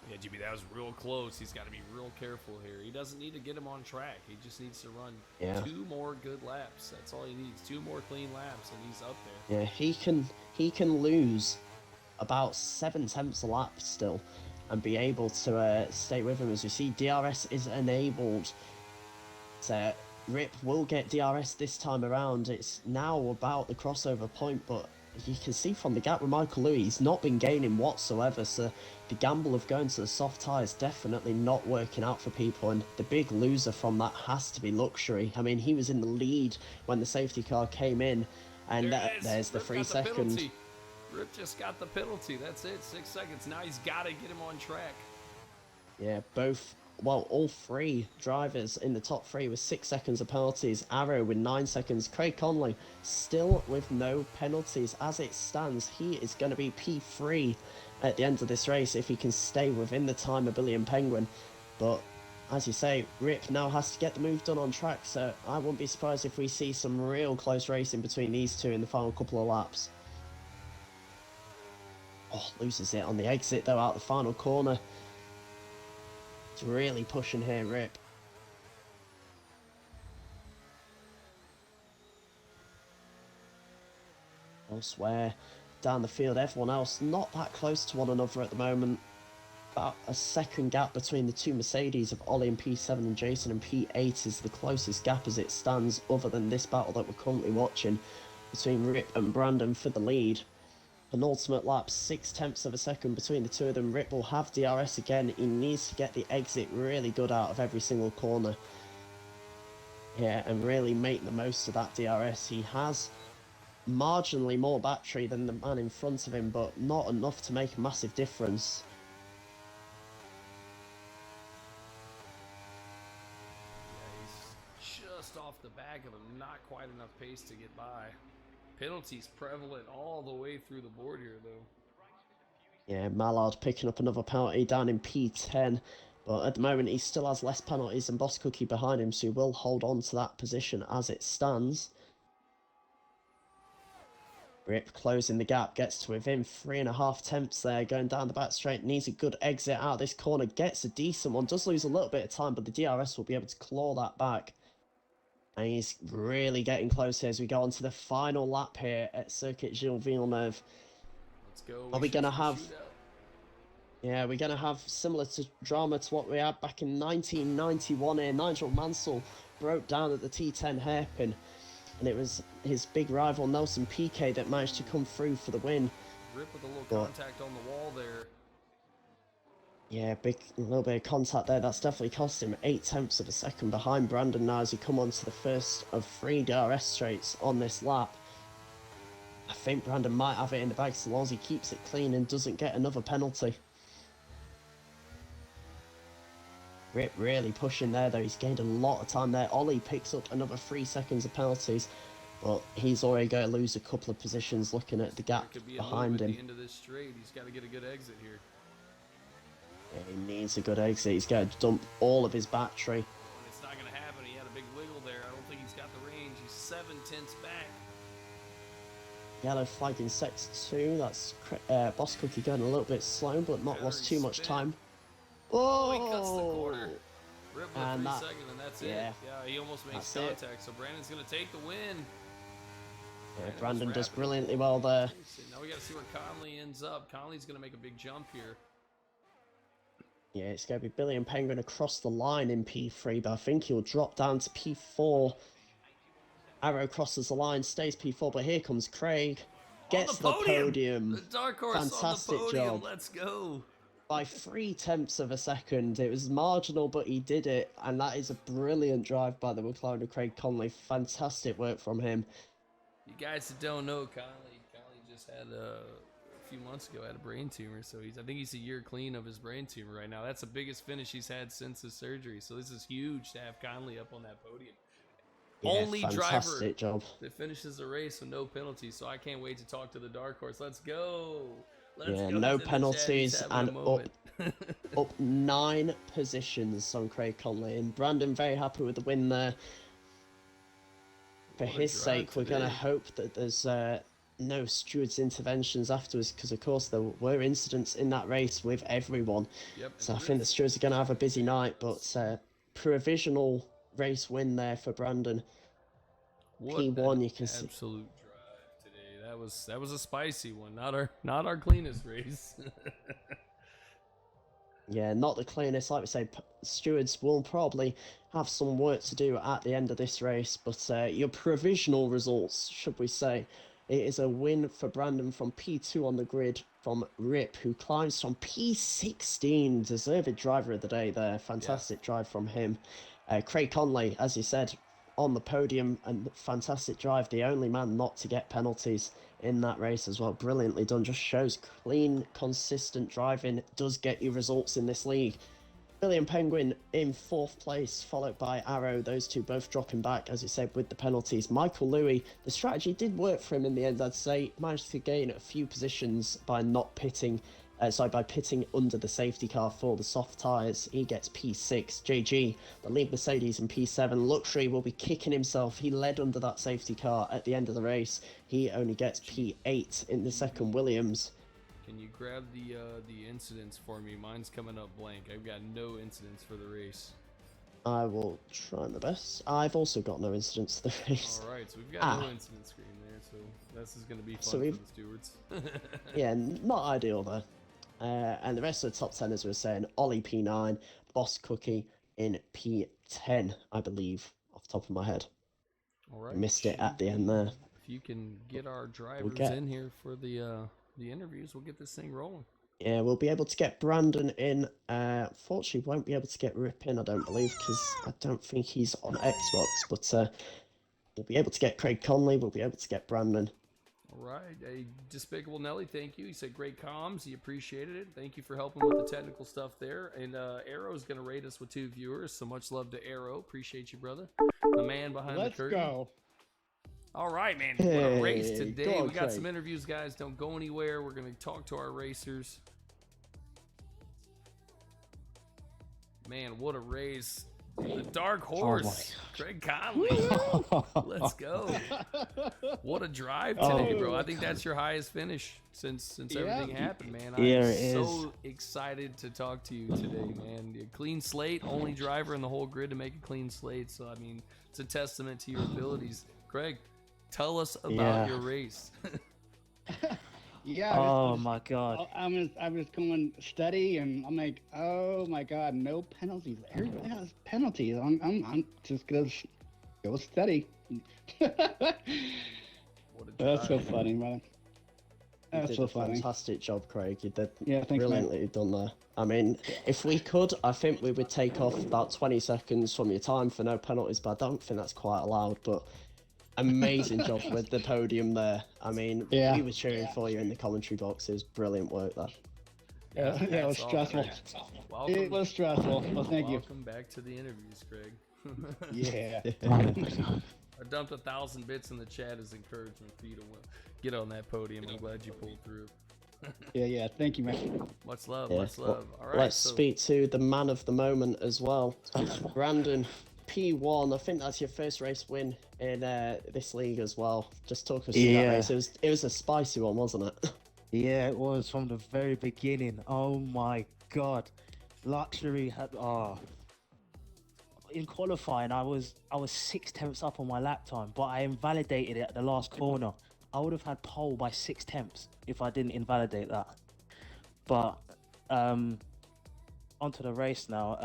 Yeah, GB, that was real close. He's got to be real careful here. He doesn't need to get him on track. He just needs to run 2 more good laps. That's all he needs. 2 more clean laps, and he's up there. Yeah, he can lose about 7/10 a lap still and be able to stay with him. As we see, DRS is enabled. So Rip will get DRS this time around. It's now about the crossover point, but you can see from the gap with Michael Louis, he's not been gaining whatsoever, so the gamble of going to the soft tyre is definitely not working out for people, and the big loser from that has to be Luxury. I mean, he was in the lead when the safety car came in, and there's the 3 second. Rip just got the penalty. That's it. 6 seconds. Now he's got to get him on track. Yeah, all 3 drivers in the top 3 with 6 seconds of penalties. Arrow with 9 seconds. Craig Conley still with no penalties. As it stands, he is going to be P3 at the end of this race if he can stay within the time of Billy and Penguin. But as you say, Rip now has to get the move done on track, so I wouldn't be surprised if we see some real close racing between these two in the final couple of laps. Oh, loses it on the exit though, out the final corner. It's really pushing here, Rip. Elsewhere down the field, everyone else not that close to one another at the moment. About a second gap between the 2 Mercedes of Ollie in P7 and Jason in P8 is the closest gap as it stands, other than this battle that we're currently watching between Rip and Brandon for the lead. Penultimate lap, 0.6 of a second between the two of them. Rip will have DRS again. He needs to get the exit really good out of every single corner. Yeah, and really make the most of that DRS. He has marginally more battery than the man in front of him, but not enough to make a massive difference. Yeah, he's just off the back of him. Not quite enough pace to get by. Penalties prevalent all the way through the board here, though. Yeah, Mallard picking up another penalty down in P10. But at the moment, he still has less penalties than Boss Cookie behind him, so he will hold on to that position as it stands. Rip closing the gap, gets to within 3.5 tenths there, going down the back straight, needs a good exit out of this corner, gets a decent one, does lose a little bit of time, but the DRS will be able to claw that back. And he's really getting close here as we go on to the final lap here at Circuit Gilles Villeneuve. Let's go. Are we going to have... shootout. Yeah, we're going to have similar to drama to what we had back in 1991 here. Nigel Mansell broke down at the T10 hairpin, and it was his big rival Nelson Piquet that managed to come through for the win. Rip with a little contact on the wall there. Yeah, a little bit of contact there. That's definitely cost him 0.8 tenths of a second behind Brandon now as he come on to the first of 3 DRS straights on this lap. I think Brandon might have it in the bag so long as he keeps it clean and doesn't get another penalty. Rip really pushing there though. He's gained a lot of time there. Ollie picks up another 3 seconds of penalties, but he's already going to lose a couple of positions looking at the gap behind him. At the end of this straight, he's got to get a good exit here. Yeah, he needs a good exit. He's going to dump all of his battery. And it's not going to happen. He had a big wiggle there. I don't think he's got the range. He's 7 tenths back. Yellow flag in sector 2. That's Boss Cookie going a little bit slow, but not lost too much time. Oh, he cuts the corner. Rip with And 3 seconds, and that's it. Yeah, he almost makes contact. So Brandon's going to take the win. Yeah, Brandon does brilliantly well there. Now we got to see where Conley ends up. Conley's going to make a big jump here. Yeah, it's going to be Billy and Penguin across the line in P3, but I think he'll drop down to P4. Arrow crosses the line, stays P4, but here comes Craig. Gets the podium. The dark horse Fantastic on the podium. job. Let's go. By 3 tenths of a second. It was marginal, but he did it, and that is a brilliant drive by the McLaren of Craig Conley. Fantastic work from him. You guys that don't know, Conley just had a few months ago had a brain tumor, so I think he's a year clean of his brain tumor right now. That's the biggest finish he's had since his surgery, so this is huge to have Conley up on that podium. Yeah, Only driver that finishes the race with no penalties, so I can't wait to talk to the dark horse. Let's go. No penalties and up 9 positions on Craig Conley, and Brandon very happy with the win there. For his sake, we're going to hope that there's no stewards' interventions afterwards, because of course there were incidents in that race with everyone. So I think the stewards are going to have a busy night, but provisional race win there for Brandon. P1, you can see. Absolute drive today. That was a spicy one. Not our cleanest race. Yeah, not the cleanest. Like we say, stewards will probably have some work to do at the end of this race, but your provisional results, should we say, it is a win for Brandon from P2 on the grid from Rip, who climbs from P16. Deserved driver of the day there. Fantastic drive from him. Craig Conley, as you said, on the podium, and fantastic drive. The only man not to get penalties in that race as well. Brilliantly done. Just shows clean, consistent driving does get you results in this league. Billy and Penguin in 4th place, followed by Arrow. Those two both dropping back, as you said, with the penalties. Michael Louis, the strategy did work for him in the end, I'd say. Managed to gain a few positions by not pitting, by pitting under the safety car for the soft tyres. He gets P6. JG, the lead Mercedes, in P7. Luxury will be kicking himself. He led under that safety car at the end of the race. He only gets P8 in the second Williams. Can you grab the incidents for me? Mine's coming up blank. I've got no incidents for the race. I will try my best. I've also got no incidents to the race. All right, so we've got no incident screen there, so this is going to be fun for the stewards. Yeah, not ideal though. And the rest of the top 10, as we were saying, Ollie P9, Boss Cookie in P10, I believe, off the top of my head. All right. I missed it at the end there. If you can get our drivers in here for the interviews, we'll get this thing rolling. Yeah, we'll be able to get Brandon in. Fortunately, won't be able to get Rip in, I don't believe, because I don't think he's on Xbox. But we'll be able to get Craig Conley. We'll be able to get Brandon. All right. A Despicable Nelly, thank you. He said great comms. He appreciated it. Thank you for helping with the technical stuff there. And Arrow's going to rate us with 2 viewers, so much love to Arrow. Appreciate you, brother. The man behind the curtain. Let's go. All right, man. What a race today. We got Craig. some interviews, guys. Don't go anywhere. We're going to talk to our racers. Man, what a race. The dark horse, Craig Conley. Let's go. What a drive today, bro. I think that's your highest finish since everything happened, man. I'm so excited to talk to you today, man. A clean slate, only driver in the whole grid to make a clean slate. So, I mean, it's a testament to your abilities. Craig, tell us about your race. Yeah. Oh my God. I was going steady, and I'm like, oh my God, no penalties. Everybody has penalties. I'm just gonna go steady. That's so funny, man. You That's did so a funny. fantastic job, Craig. You did Yeah, thanks, man. brilliantly done there. I mean, if we could, I think we would take off about 20 seconds from your time for no penalties, but I don't think that's quite allowed. But amazing job with the podium there. I mean, Yeah. we were cheering for you in the commentary box. It was brilliant work there. Yeah, it was Hats off, stressful. Craig. Welcome, It was stressful. Well, thank you. welcome back to the interviews, Craig. Yeah. I dumped 1,000 bits in the chat as encouragement for you to get on that podium. I'm glad you pulled through. Yeah. Thank you, man. Much love, Yeah. much love. All right, Let's so speak to the man of the moment as well. Brandon, P1, I think that's your first race win in this league as well. Just talk us through that Yeah. race. It was a spicy one, wasn't it? Yeah, it was from the very beginning. Oh my God. Luxury had in qualifying I was 6 tenths up on my lap time, but I invalidated it at the last corner. I would have had pole by 6 tenths if I didn't invalidate that. But onto the race now.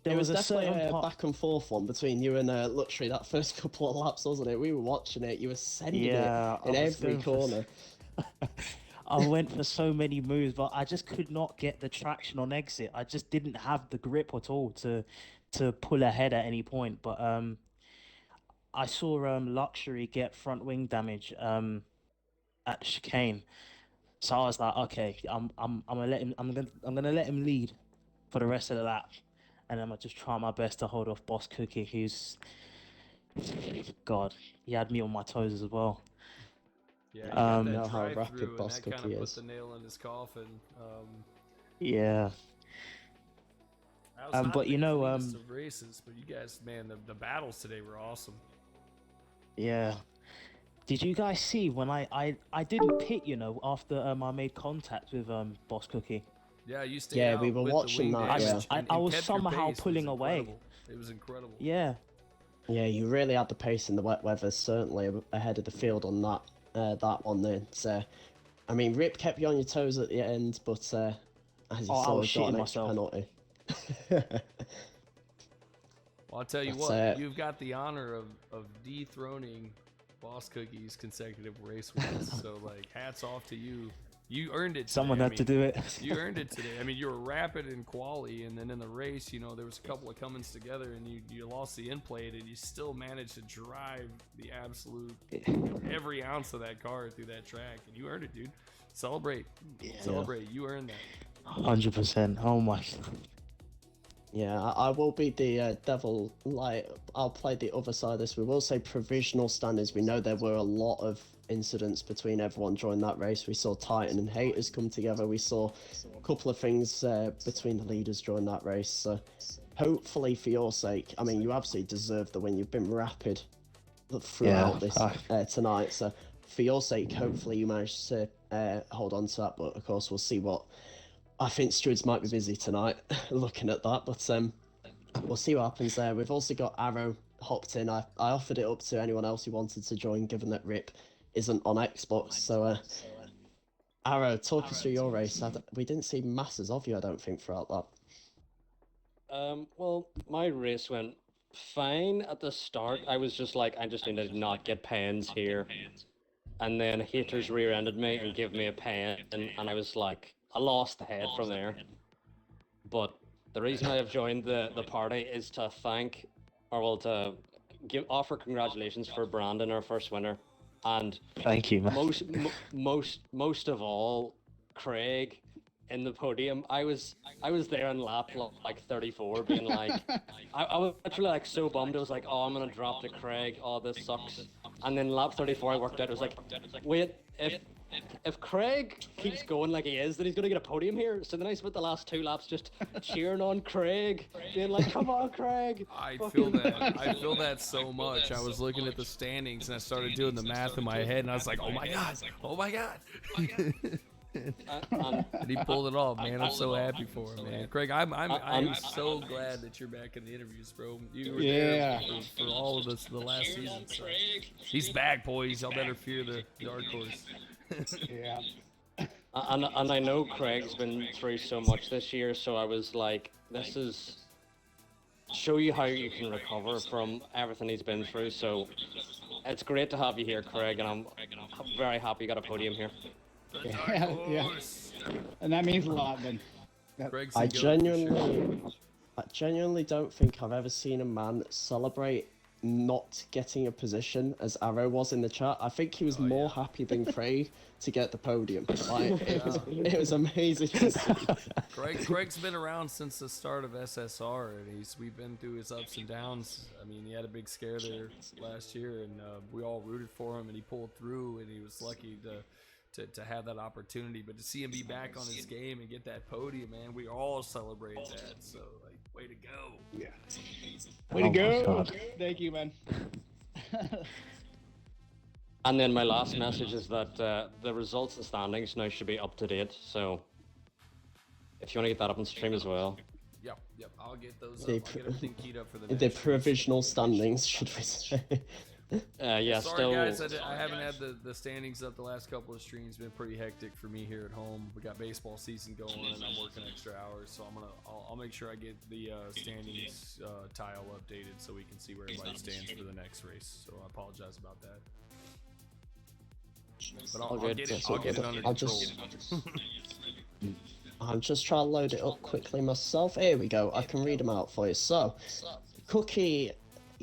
There It was a definitely certain a part- back and forth one between you and Luxury that first couple of laps, wasn't it? We were watching it. You were sending Yeah, it in I was every going for- corner. I went for so many moves, but I just could not get the traction on exit. I just didn't have the grip at all to pull ahead at any point. But I saw Luxury get front wing damage at chicane, so I was like, okay, I'm gonna let him. I'm gonna let him lead for the rest of the lap, and I'm gonna just try my best to hold off Boss Cookie, who's God, he had me on my toes as well. yeah, you got that know how drive rapid through, and Boss that kind Cookie of put is. the nail in his coffin. Yeah. That was But not the you know, cleanest of races, but you guys, man, the battles today were awesome. Yeah. Did you guys see when I didn't pit, after I made contact with Boss Cookie? Yeah, you stayed Yeah, out we were with the watching wing that, damage yeah. and I was kept your somehow pace. It was pulling away. incredible. It was incredible. Yeah. Yeah, you really had the pace in the wet weather, certainly ahead of the field on that one there. So, I mean, Rip kept you on your toes at the end, but as you I saw, was he got an shitting extra myself. penalty. Well, I'll tell you That's what, it. you've got the honor of dethroning Boss Cookie's consecutive race wins. So, like, hats off to you. You earned it today. Someone I had to mean, do it. You earned it today. I mean, you were rapid in quali, and then in the race, there was a couple of Cummins together, and you lost the end plate, and you still managed to drive the absolute every ounce of that car through that track, and you earned it, dude. Celebrate. Celebrate. You earned that. 100%. Oh my. Yeah, I will be the devil. Like, I'll play the other side of this. We will say provisional standards. We know there were a lot of incidents between everyone during that race. We saw Titan and Haters come together. We saw a couple of things between the leaders during that race. So, hopefully, for your sake, I mean, you absolutely deserve the win. You've been rapid throughout this tonight. So, for your sake, hopefully, you managed to hold on to that. But of course, we'll see what. I think Stewards might be busy tonight looking at that, but we'll see what happens there. We've also got Arrow hopped in. I offered it up to anyone else who wanted to join, given that Rip isn't on Xbox. So, Arrow, talk us through your race. We didn't see masses of you, I don't think, throughout that. Well, my race went fine at the start. I was just like, I just need to not get pens here. And then Haters rear-ended me and gave me a pen, and I was like, I lost the head from there. But the reason I have joined the party is to thank, or well, to offer congratulations for Brandon, our first winner, and Thank you, man. most of all, Craig in the podium. I was there in lap like 34, being like, I was actually like so bummed. I was like, oh, I'm gonna drop to Craig. Oh, this sucks. And then lap 34, I worked out. It was like, wait, if Craig keeps going like he is, then he's gonna get a podium here. So then I spent the last 2 laps just cheering on Craig, being like, "Come on, Craig!" I feel that. I feel that so much. I was looking at the standings and I started doing the math in my head, and I was like, "Oh my god! Oh my god!" And he pulled it off, man. I'm so happy for him, man. Craig, I'm so glad that you're back in the interviews, bro. You were there for all of this the last season. So. He's back, boys. Y'all better fear the dark horse. Yeah. And I know Craig's been through so much this year, so I was like, this is show you how you can recover from everything he's been through. So it's great to have you here, Craig, and I'm very happy you got a podium here. Yeah. And that means a lot, then. Craig's I the goat for sure. genuinely don't think I've ever seen a man celebrate not getting a position as Arrow was in the chat. I think he was more happy than Craig to get the podium. Like, it was amazing to see. Craig's been around since the start of SSR, and we've been through his ups and downs. I mean, he had a big scare there last year, and we all rooted for him, and he pulled through, and he was lucky to have that opportunity. But to see him be back on his game and get that podium, man, we all celebrate that. So, like, way to go. Yeah. Way to go. Thank you, man. And then my last message is that the results and standings now should be up to date. So if you want to get that up on stream as well. Yep. I'll get those. The I'll get everything keyed up for the The next provisional standings, should we say? Yeah, Sorry still. guys, I haven't had the standings up the last couple of streams. Been pretty hectic for me here at home. We got baseball season going, and I'm working extra hours, so I'll make sure I get the standings tile updated so we can see where everybody stands for the next race. So I apologize about that. But I'll get it under control. I'm just trying to load it up quickly myself. Here we go. I can read them out for you. So, Cookie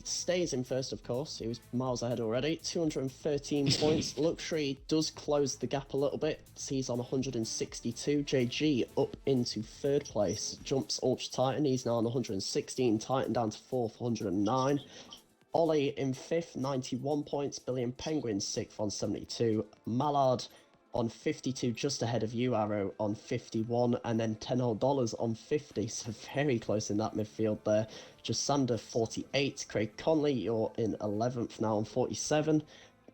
stays in first, of course. He was miles ahead already. 213 points. Luxury does close the gap a little bit. He's on 162. JG up into third place. Jumps Ultra Titan. He's now on 116. Titan down to fourth, 109. Ollie in fifth, 91 points. Billion Penguin sixth on 72. Mallard on 52, just ahead of you, Arrow, on 51, and then $10 on 50, so very close in that midfield there. Jasander, 48. Craig Conley, you're in 11th now on 47.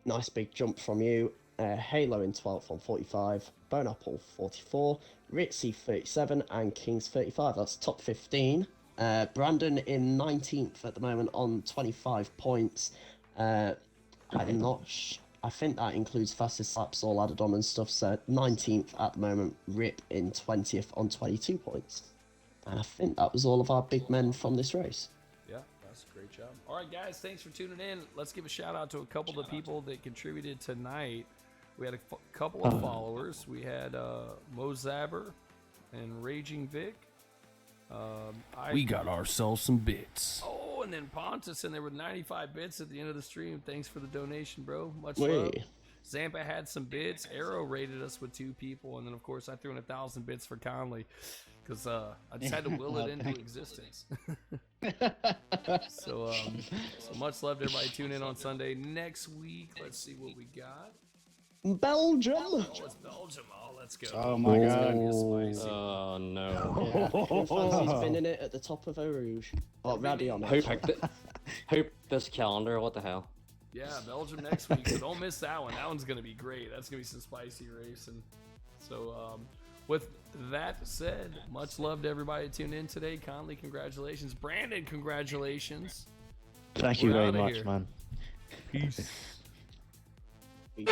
Nice big jump from you. Halo in 12th on 45. Bone Apple, 44. Ritzy, 37, and Kings, 35. That's top 15. Brandon in 19th at the moment on 25 points. I think that includes fastest laps all added on and stuff, so 19th at the moment. Rip in 20th on 22 points. And I think that was all of our big men from this race. Yeah, that's a great job. All right, guys, thanks for tuning in. Let's give a shout out to a couple of the people that contributed tonight. We had a couple of followers. We had Mo Zabber and Raging Vic. We got ourselves some bits. Oh, and then Pontus in there with 95 bits at the end of the stream. Thanks for the donation, bro. Much love. Zampa had some bits. Arrow rated us with 2 people, and then of course I threw in 1,000 bits for Conley because I just had to will it into existence. So much love to everybody. Tune in on Sunday next week. Let's see what we got. Belgium! Oh, it's Belgium. Oh, let's go. Oh my god. Oh no. Yeah, who fancies spinning it at the top of Eau Rouge? Oh, Radion. Who picked it? Who picked this calendar? What the hell? Yeah, Belgium next week, so don't miss that one. That one's going to be great. That's going to be some spicy racing. So, with that said, much love to everybody tuning in today. Conley, congratulations. Brandon, congratulations. Thank you We're very outta much, here. man. Peace. Peace.